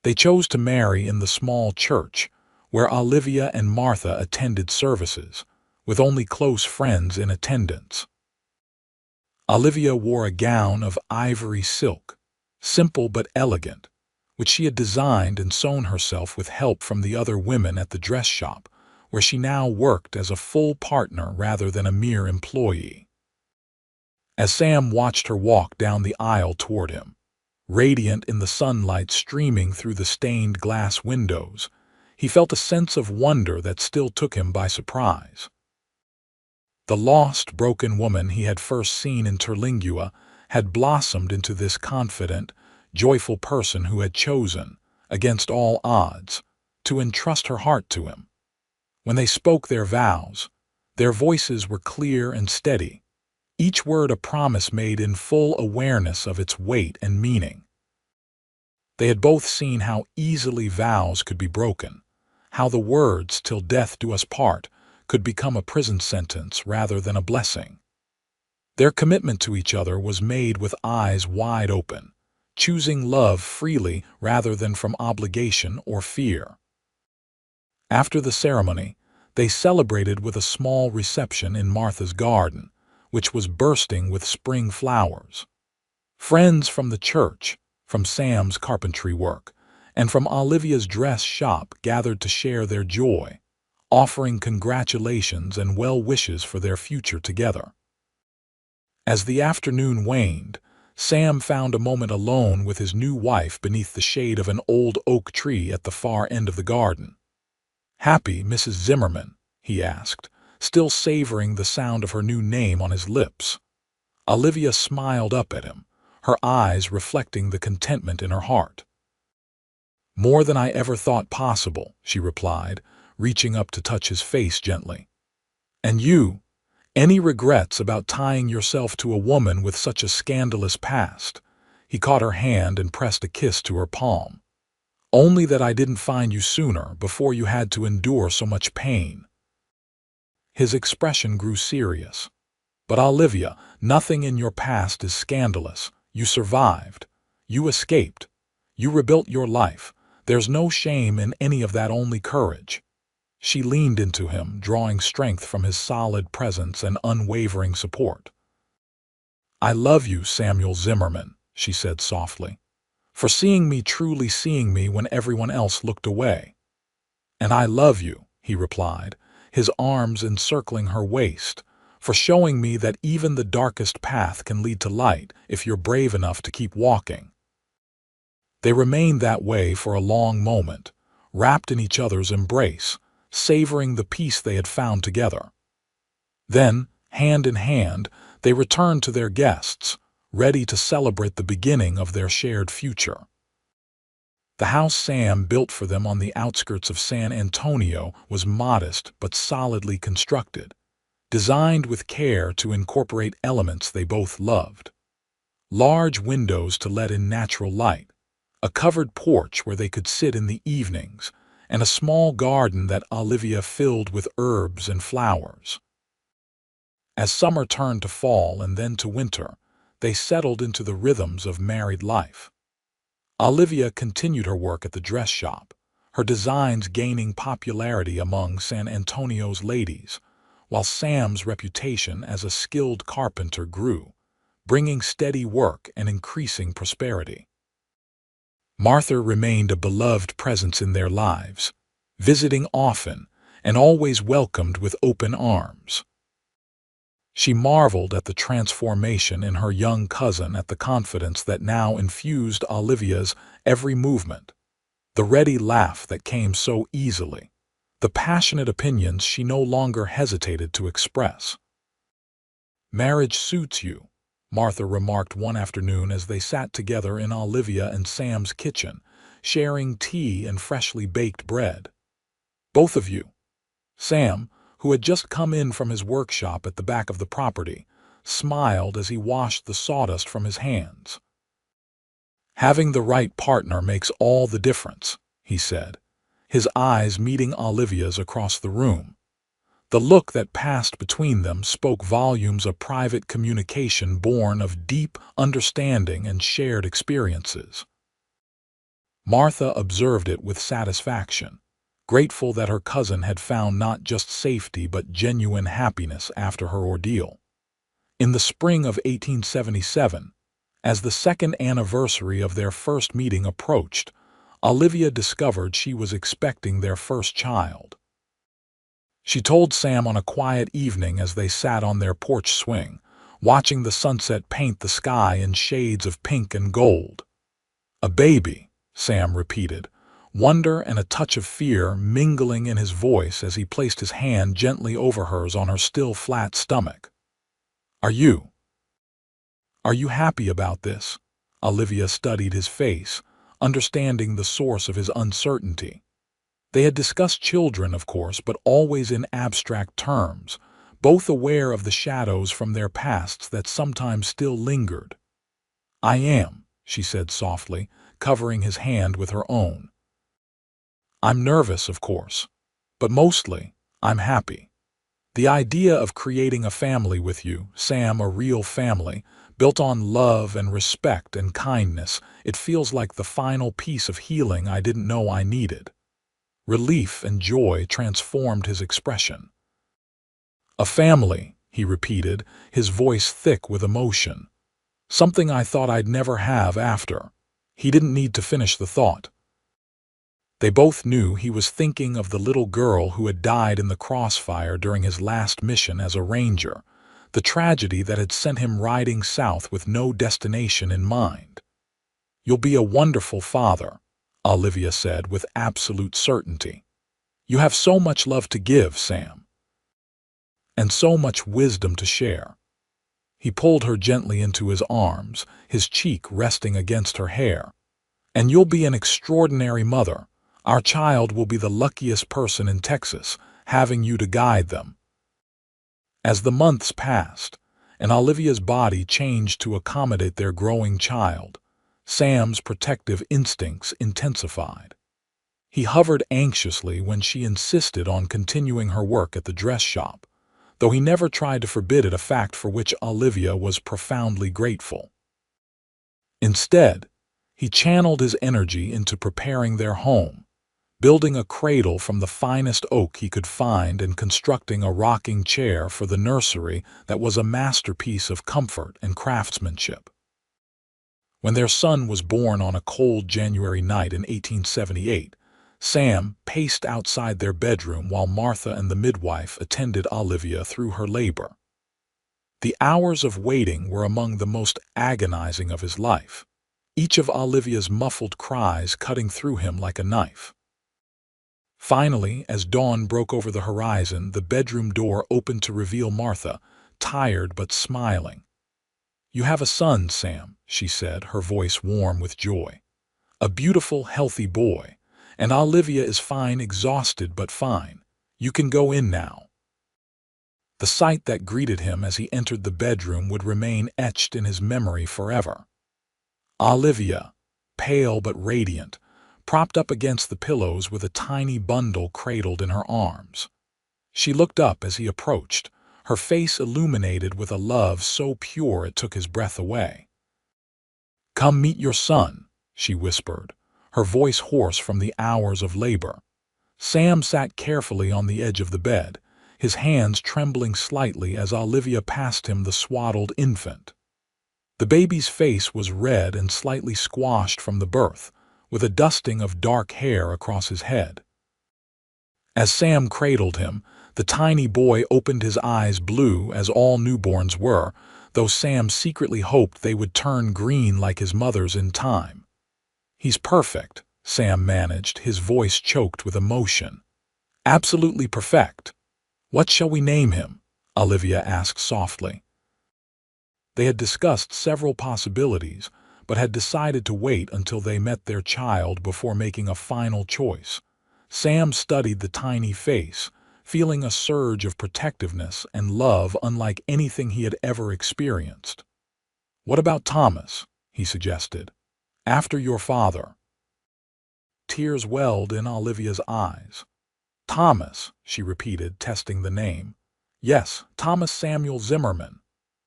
They chose to marry in the small church, where Olivia and Martha attended services, with only close friends in attendance. Olivia wore a gown of ivory silk, simple but elegant, which she had designed and sewn herself with help from the other women at the dress shop, where she now worked as a full partner rather than a mere employee. As Sam watched her walk down the aisle toward him, radiant in the sunlight streaming through the stained glass windows, he felt a sense of wonder that still took him by surprise. The lost, broken woman he had first seen in Terlingua had blossomed into this confident, joyful person who had chosen, against all odds, to entrust her heart to him. When they spoke their vows, their voices were clear and steady, each word a promise made in full awareness of its weight and meaning. They had both seen how easily vows could be broken, how the words "till death do us part" could become a prison sentence rather than a blessing. Their commitment to each other was made with eyes wide open, choosing love freely rather than from obligation or fear. After the ceremony, they celebrated with a small reception in Martha's garden, which was bursting with spring flowers. Friends from the church, from Sam's carpentry work, and from Olivia's dress shop gathered to share their joy, offering congratulations and well wishes for their future together. As the afternoon waned, Sam found a moment alone with his new wife beneath the shade of an old oak tree at the far end of the garden. "Happy Mrs. Zimmerman?" he asked, still savoring the sound of her new name on his lips. Olivia smiled up at him, her eyes reflecting the contentment in her heart. "More than I ever thought possible," she replied, reaching up to touch his face gently. "And you? Any regrets about tying yourself to a woman with such a scandalous past?" He caught her hand and pressed a kiss to her palm. "Only that I didn't find you sooner, before you had to endure so much pain." His expression grew serious. "But Olivia, nothing in your past is scandalous. You survived. You escaped. You rebuilt your life. There's no shame in any of that, only courage." She leaned into him, drawing strength from his solid presence and unwavering support. "I love you, Samuel Zimmerman," she said softly, "for seeing me, truly seeing me when everyone else looked away." "And I love you," he replied, his arms encircling her waist, "for showing me that even the darkest path can lead to light if you're brave enough to keep walking." They remained that way for a long moment, wrapped in each other's embrace, savoring the peace they had found together. Then, hand in hand, they returned to their guests, ready to celebrate the beginning of their shared future. The house Sam built for them on the outskirts of San Antonio was modest but solidly constructed, designed with care to incorporate elements they both loved. Large windows to let in natural light, a covered porch where they could sit in the evenings, and a small garden that Olivia filled with herbs and flowers. As summer turned to fall and then to winter, they settled into the rhythms of married life. Olivia continued her work at the dress shop, her designs gaining popularity among San Antonio's ladies, while Sam's reputation as a skilled carpenter grew, bringing steady work and increasing prosperity. Martha remained a beloved presence in their lives, visiting often and always welcomed with open arms. She marveled at the transformation in her young cousin, at the confidence that now infused Olivia's every movement, the ready laugh that came so easily, the passionate opinions she no longer hesitated to express. "Marriage suits you," Martha remarked one afternoon as they sat together in Olivia and Sam's kitchen, sharing tea and freshly baked bread. "Both of you." Sam, who had just come in from his workshop at the back of the property, smiled as he washed the sawdust from his hands. "Having the right partner makes all the difference," he said, his eyes meeting Olivia's across the room. The look that passed between them spoke volumes of private communication born of deep understanding and shared experiences. Martha observed it with satisfaction, grateful that her cousin had found not just safety but genuine happiness after her ordeal. In the spring of 1877, as the second anniversary of their first meeting approached, Olivia discovered she was expecting their first child. She told Sam on a quiet evening as they sat on their porch swing, watching the sunset paint the sky in shades of pink and gold. "A baby," Sam repeated, wonder and a touch of fear mingling in his voice as he placed his hand gently over hers on her still flat stomach. Are you happy about this?" Olivia studied his face, understanding the source of his uncertainty. They had discussed children, of course, but always in abstract terms, both aware of the shadows from their pasts that sometimes still lingered. "I am," she said softly, covering his hand with her own. "I'm nervous, of course, but mostly, I'm happy. The idea of creating a family with you, Sam, a real family, built on love and respect and kindness, it feels like the final piece of healing I didn't know I needed." Relief and joy transformed his expression. "A family," he repeated, his voice thick with emotion. "Something I thought I'd never have after." He didn't need to finish the thought. They both knew he was thinking of the little girl who had died in the crossfire during his last mission as a ranger, the tragedy that had sent him riding south with no destination in mind. "You'll be a wonderful father," Olivia said with absolute certainty. "You have so much love to give, Sam, and so much wisdom to share." He pulled her gently into his arms, his cheek resting against her hair. "And you'll be an extraordinary mother. Our child will be the luckiest person in Texas, having you to guide them." As the months passed, and Olivia's body changed to accommodate their growing child, Sam's protective instincts intensified. He hovered anxiously when she insisted on continuing her work at the dress shop, though he never tried to forbid it, a fact for which Olivia was profoundly grateful. Instead, he channeled his energy into preparing their home, building a cradle from the finest oak he could find and constructing a rocking chair for the nursery that was a masterpiece of comfort and craftsmanship. When their son was born on a cold January night in 1878, Sam paced outside their bedroom while Martha and the midwife attended Olivia through her labor. The hours of waiting were among the most agonizing of his life, each of Olivia's muffled cries cutting through him like a knife. Finally, as dawn broke over the horizon, the bedroom door opened to reveal Martha, tired but smiling. "You have a son, Sam," she said, her voice warm with joy. "A beautiful, healthy boy. And Olivia is fine, exhausted but fine. You can go in now." The sight that greeted him as he entered the bedroom would remain etched in his memory forever. Olivia, pale but radiant, propped up against the pillows with a tiny bundle cradled in her arms. She looked up as he approached, her face illuminated with a love so pure it took his breath away. "Come meet your son," she whispered, her voice hoarse from the hours of labor. Sam sat carefully on the edge of the bed, his hands trembling slightly as Olivia passed him the swaddled infant. The baby's face was red and slightly squashed from the birth, with a dusting of dark hair across his head. As Sam cradled him, the tiny boy opened his eyes blue as all newborns were, though Sam secretly hoped they would turn green like his mother's in time. "He's perfect," Sam managed, his voice choked with emotion. "Absolutely perfect." "What shall we name him?" Olivia asked softly. They had discussed several possibilities, but had decided to wait until they met their child before making a final choice. Sam studied the tiny face, feeling a surge of protectiveness and love unlike anything he had ever experienced. "What about Thomas?" he suggested. "After your father." Tears welled in Olivia's eyes. "Thomas," she repeated, testing the name. "Yes, Thomas Samuel Zimmerman."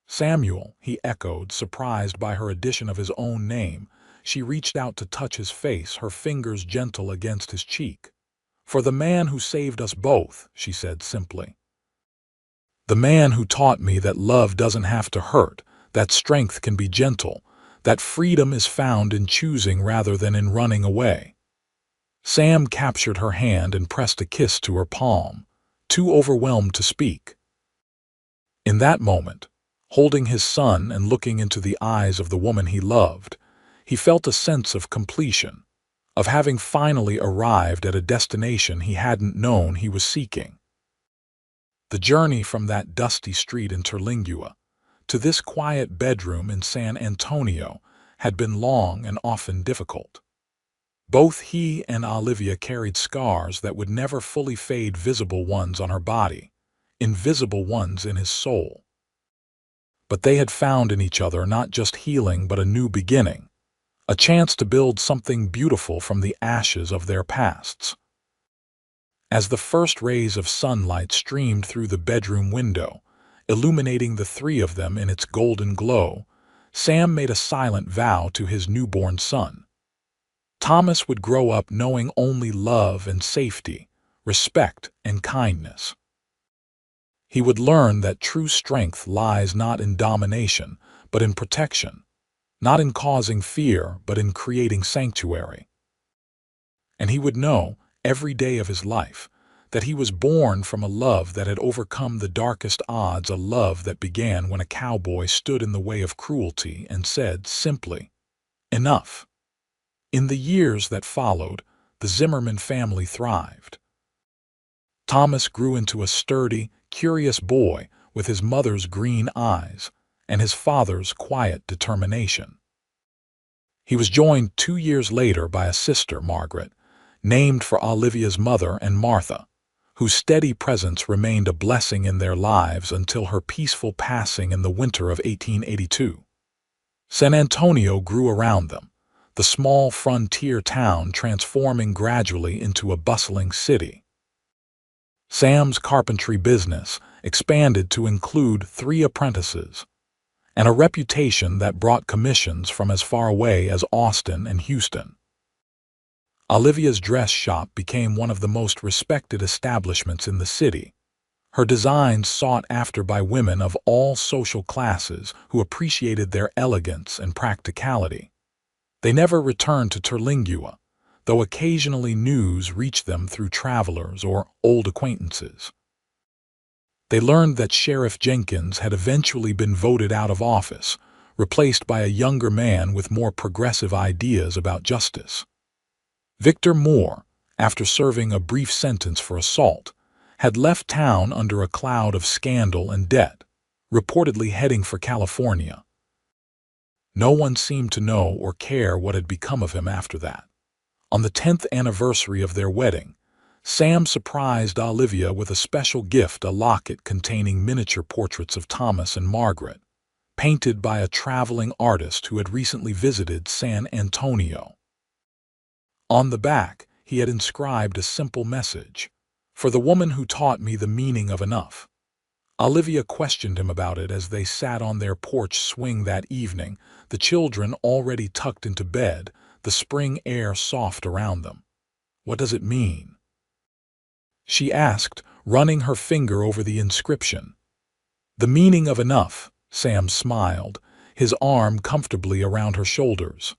"Samuel," he echoed, surprised by her addition of his own name. She reached out to touch his face, her fingers gentle against his cheek. "For the man who saved us both," she said simply. "The man who taught me that love doesn't have to hurt, that strength can be gentle, that freedom is found in choosing rather than in running away." Sam captured her hand and pressed a kiss to her palm, too overwhelmed to speak. In that moment, holding his son and looking into the eyes of the woman he loved, he felt a sense of completion, of having finally arrived at a destination he hadn't known he was seeking. The journey from that dusty street in Terlingua to this quiet bedroom in San Antonio had been long and often difficult. Both he and Olivia carried scars that would never fully fade, visible ones on her body, invisible ones in his soul. But they had found in each other not just healing but a new beginning, a chance to build something beautiful from the ashes of their pasts. As the first rays of sunlight streamed through the bedroom window, illuminating the three of them in its golden glow, Sam made a silent vow to his newborn son. Thomas would grow up knowing only love and safety, respect and kindness. He would learn that true strength lies not in domination, but in protection, not in causing fear, but in creating sanctuary. And he would know, every day of his life, that he was born from a love that had overcome the darkest odds, a love that began when a cowboy stood in the way of cruelty and said simply, "Enough." In the years that followed, the Zimmerman family thrived. Thomas grew into a sturdy, curious boy with his mother's green eyes and his father's quiet determination. He was joined 2 years later by a sister, Margaret, named for Olivia's mother, and Martha, whose steady presence remained a blessing in their lives until her peaceful passing in the winter of 1882. San Antonio grew around them, the small frontier town transforming gradually into a bustling city. Sam's carpentry business expanded to include 3 apprentices, and a reputation that brought commissions from as far away as Austin and Houston. Olivia's dress shop became one of the most respected establishments in the city, her designs sought after by women of all social classes who appreciated their elegance and practicality. They never returned to Terlingua, though occasionally news reached them through travelers or old acquaintances. They learned that Sheriff Jenkins had eventually been voted out of office, replaced by a younger man with more progressive ideas about justice. Victor Moore, after serving a brief sentence for assault, had left town under a cloud of scandal and debt, reportedly heading for California. No one seemed to know or care what had become of him after that. On the 10th anniversary of their wedding, Sam surprised Olivia with a special gift, a locket containing miniature portraits of Thomas and Margaret, painted by a traveling artist who had recently visited San Antonio. On the back, he had inscribed a simple message: "For the woman who taught me the meaning of enough." Olivia questioned him about it as they sat on their porch swing that evening, the children already tucked into bed, the spring air soft around them. "What does it mean?" she asked, running her finger over the inscription. "The meaning of enough," Sam smiled, his arm comfortably around her shoulders.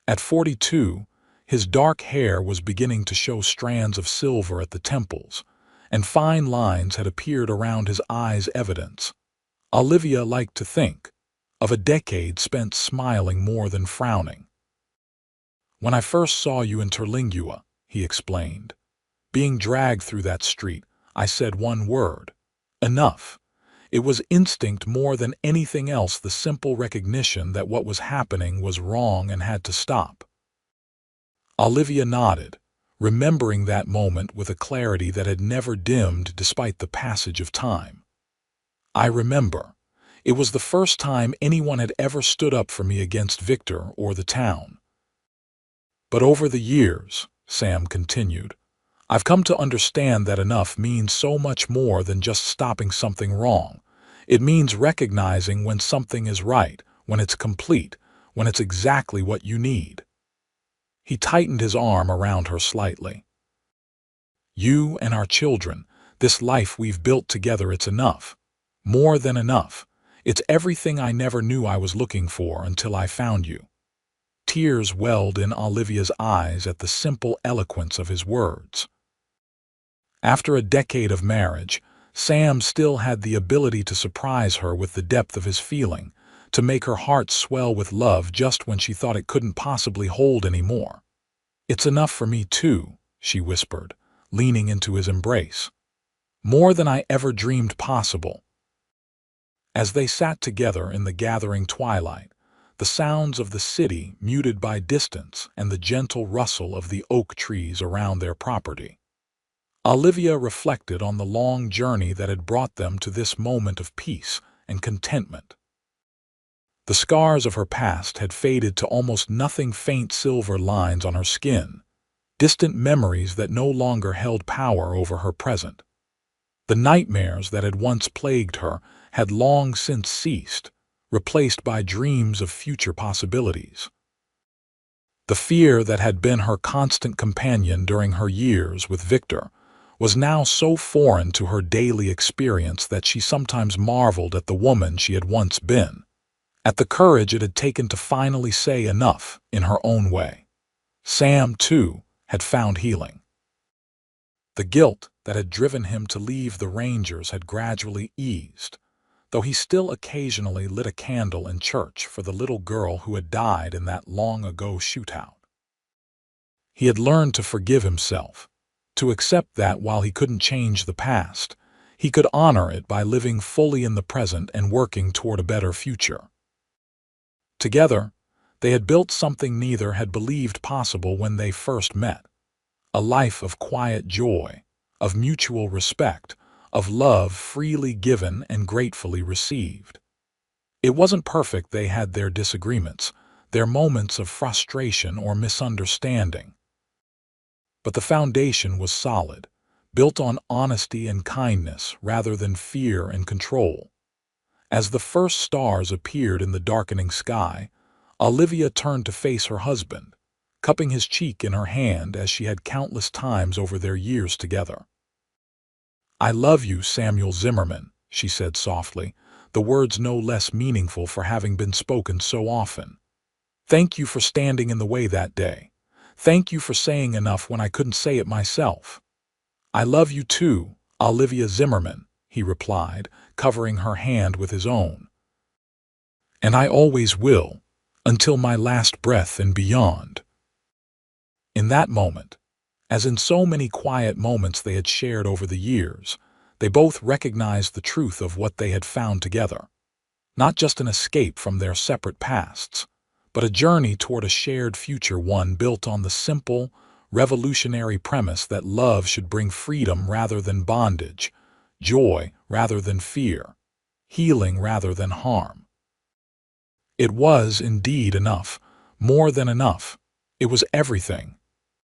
At 42, his dark hair was beginning to show strands of silver at the temples, and fine lines had appeared around his eyes, evidence, Olivia liked to think, of a decade spent smiling more than frowning. "When I first saw you in Terlingua," he explained, "being dragged through that street, I said one word: enough. It was instinct more than anything else, the simple recognition that what was happening was wrong and had to stop." Olivia nodded, remembering that moment with a clarity that had never dimmed despite the passage of time. "I remember. It was the first time anyone had ever stood up for me against Victor or the town. But over the years," Sam continued, "I've come to understand that enough means so much more than just stopping something wrong. It means recognizing when something is right, when it's complete, when it's exactly what you need." He tightened his arm around her slightly. "You and our children, this life we've built together, it's enough. More than enough. It's everything I never knew I was looking for until I found you." Tears welled in Olivia's eyes at the simple eloquence of his words. After a decade of marriage, Sam still had the ability to surprise her with the depth of his feeling, to make her heart swell with love just when she thought it couldn't possibly hold any more. "It's enough for me too," she whispered, leaning into his embrace. "More than I ever dreamed possible." As they sat together in the gathering twilight, the sounds of the city muted by distance and the gentle rustle of the oak trees around their property, Olivia reflected on the long journey that had brought them to this moment of peace and contentment. The scars of her past had faded to almost nothing, faint silver lines on her skin, distant memories that no longer held power over her present. The nightmares that had once plagued her had long since ceased, replaced by dreams of future possibilities. The fear that had been her constant companion during her years with Victor was now so foreign to her daily experience that she sometimes marveled at the woman she had once been, at the courage it had taken to finally say enough in her own way. Sam, too, had found healing. The guilt that had driven him to leave the Rangers had gradually eased, though he still occasionally lit a candle in church for the little girl who had died in that long-ago shootout. He had learned to forgive himself, to accept that while he couldn't change the past, he could honor it by living fully in the present and working toward a better future. Together, they had built something neither had believed possible when they first met: a life of quiet joy, of mutual respect, of love freely given and gratefully received. It wasn't perfect. They had their disagreements, their moments of frustration or misunderstanding. But the foundation was solid, built on honesty and kindness rather than fear and control. As the first stars appeared in the darkening sky, Olivia turned to face her husband, cupping his cheek in her hand as she had countless times over their years together. "I love you, Samuel Zimmerman," she said softly, the words no less meaningful for having been spoken so often. "Thank you for standing in the way that day. Thank you for saying enough when I couldn't say it myself." "I love you too, Olivia Zimmerman," he replied, covering her hand with his own. "And I always will, until my last breath and beyond." In that moment, as in so many quiet moments they had shared over the years, they both recognized the truth of what they had found together. Not just an escape from their separate pasts, but a journey toward a shared future, one built on the simple, revolutionary premise that love should bring freedom rather than bondage, joy rather than fear, healing rather than harm. It was indeed enough, more than enough. It was everything.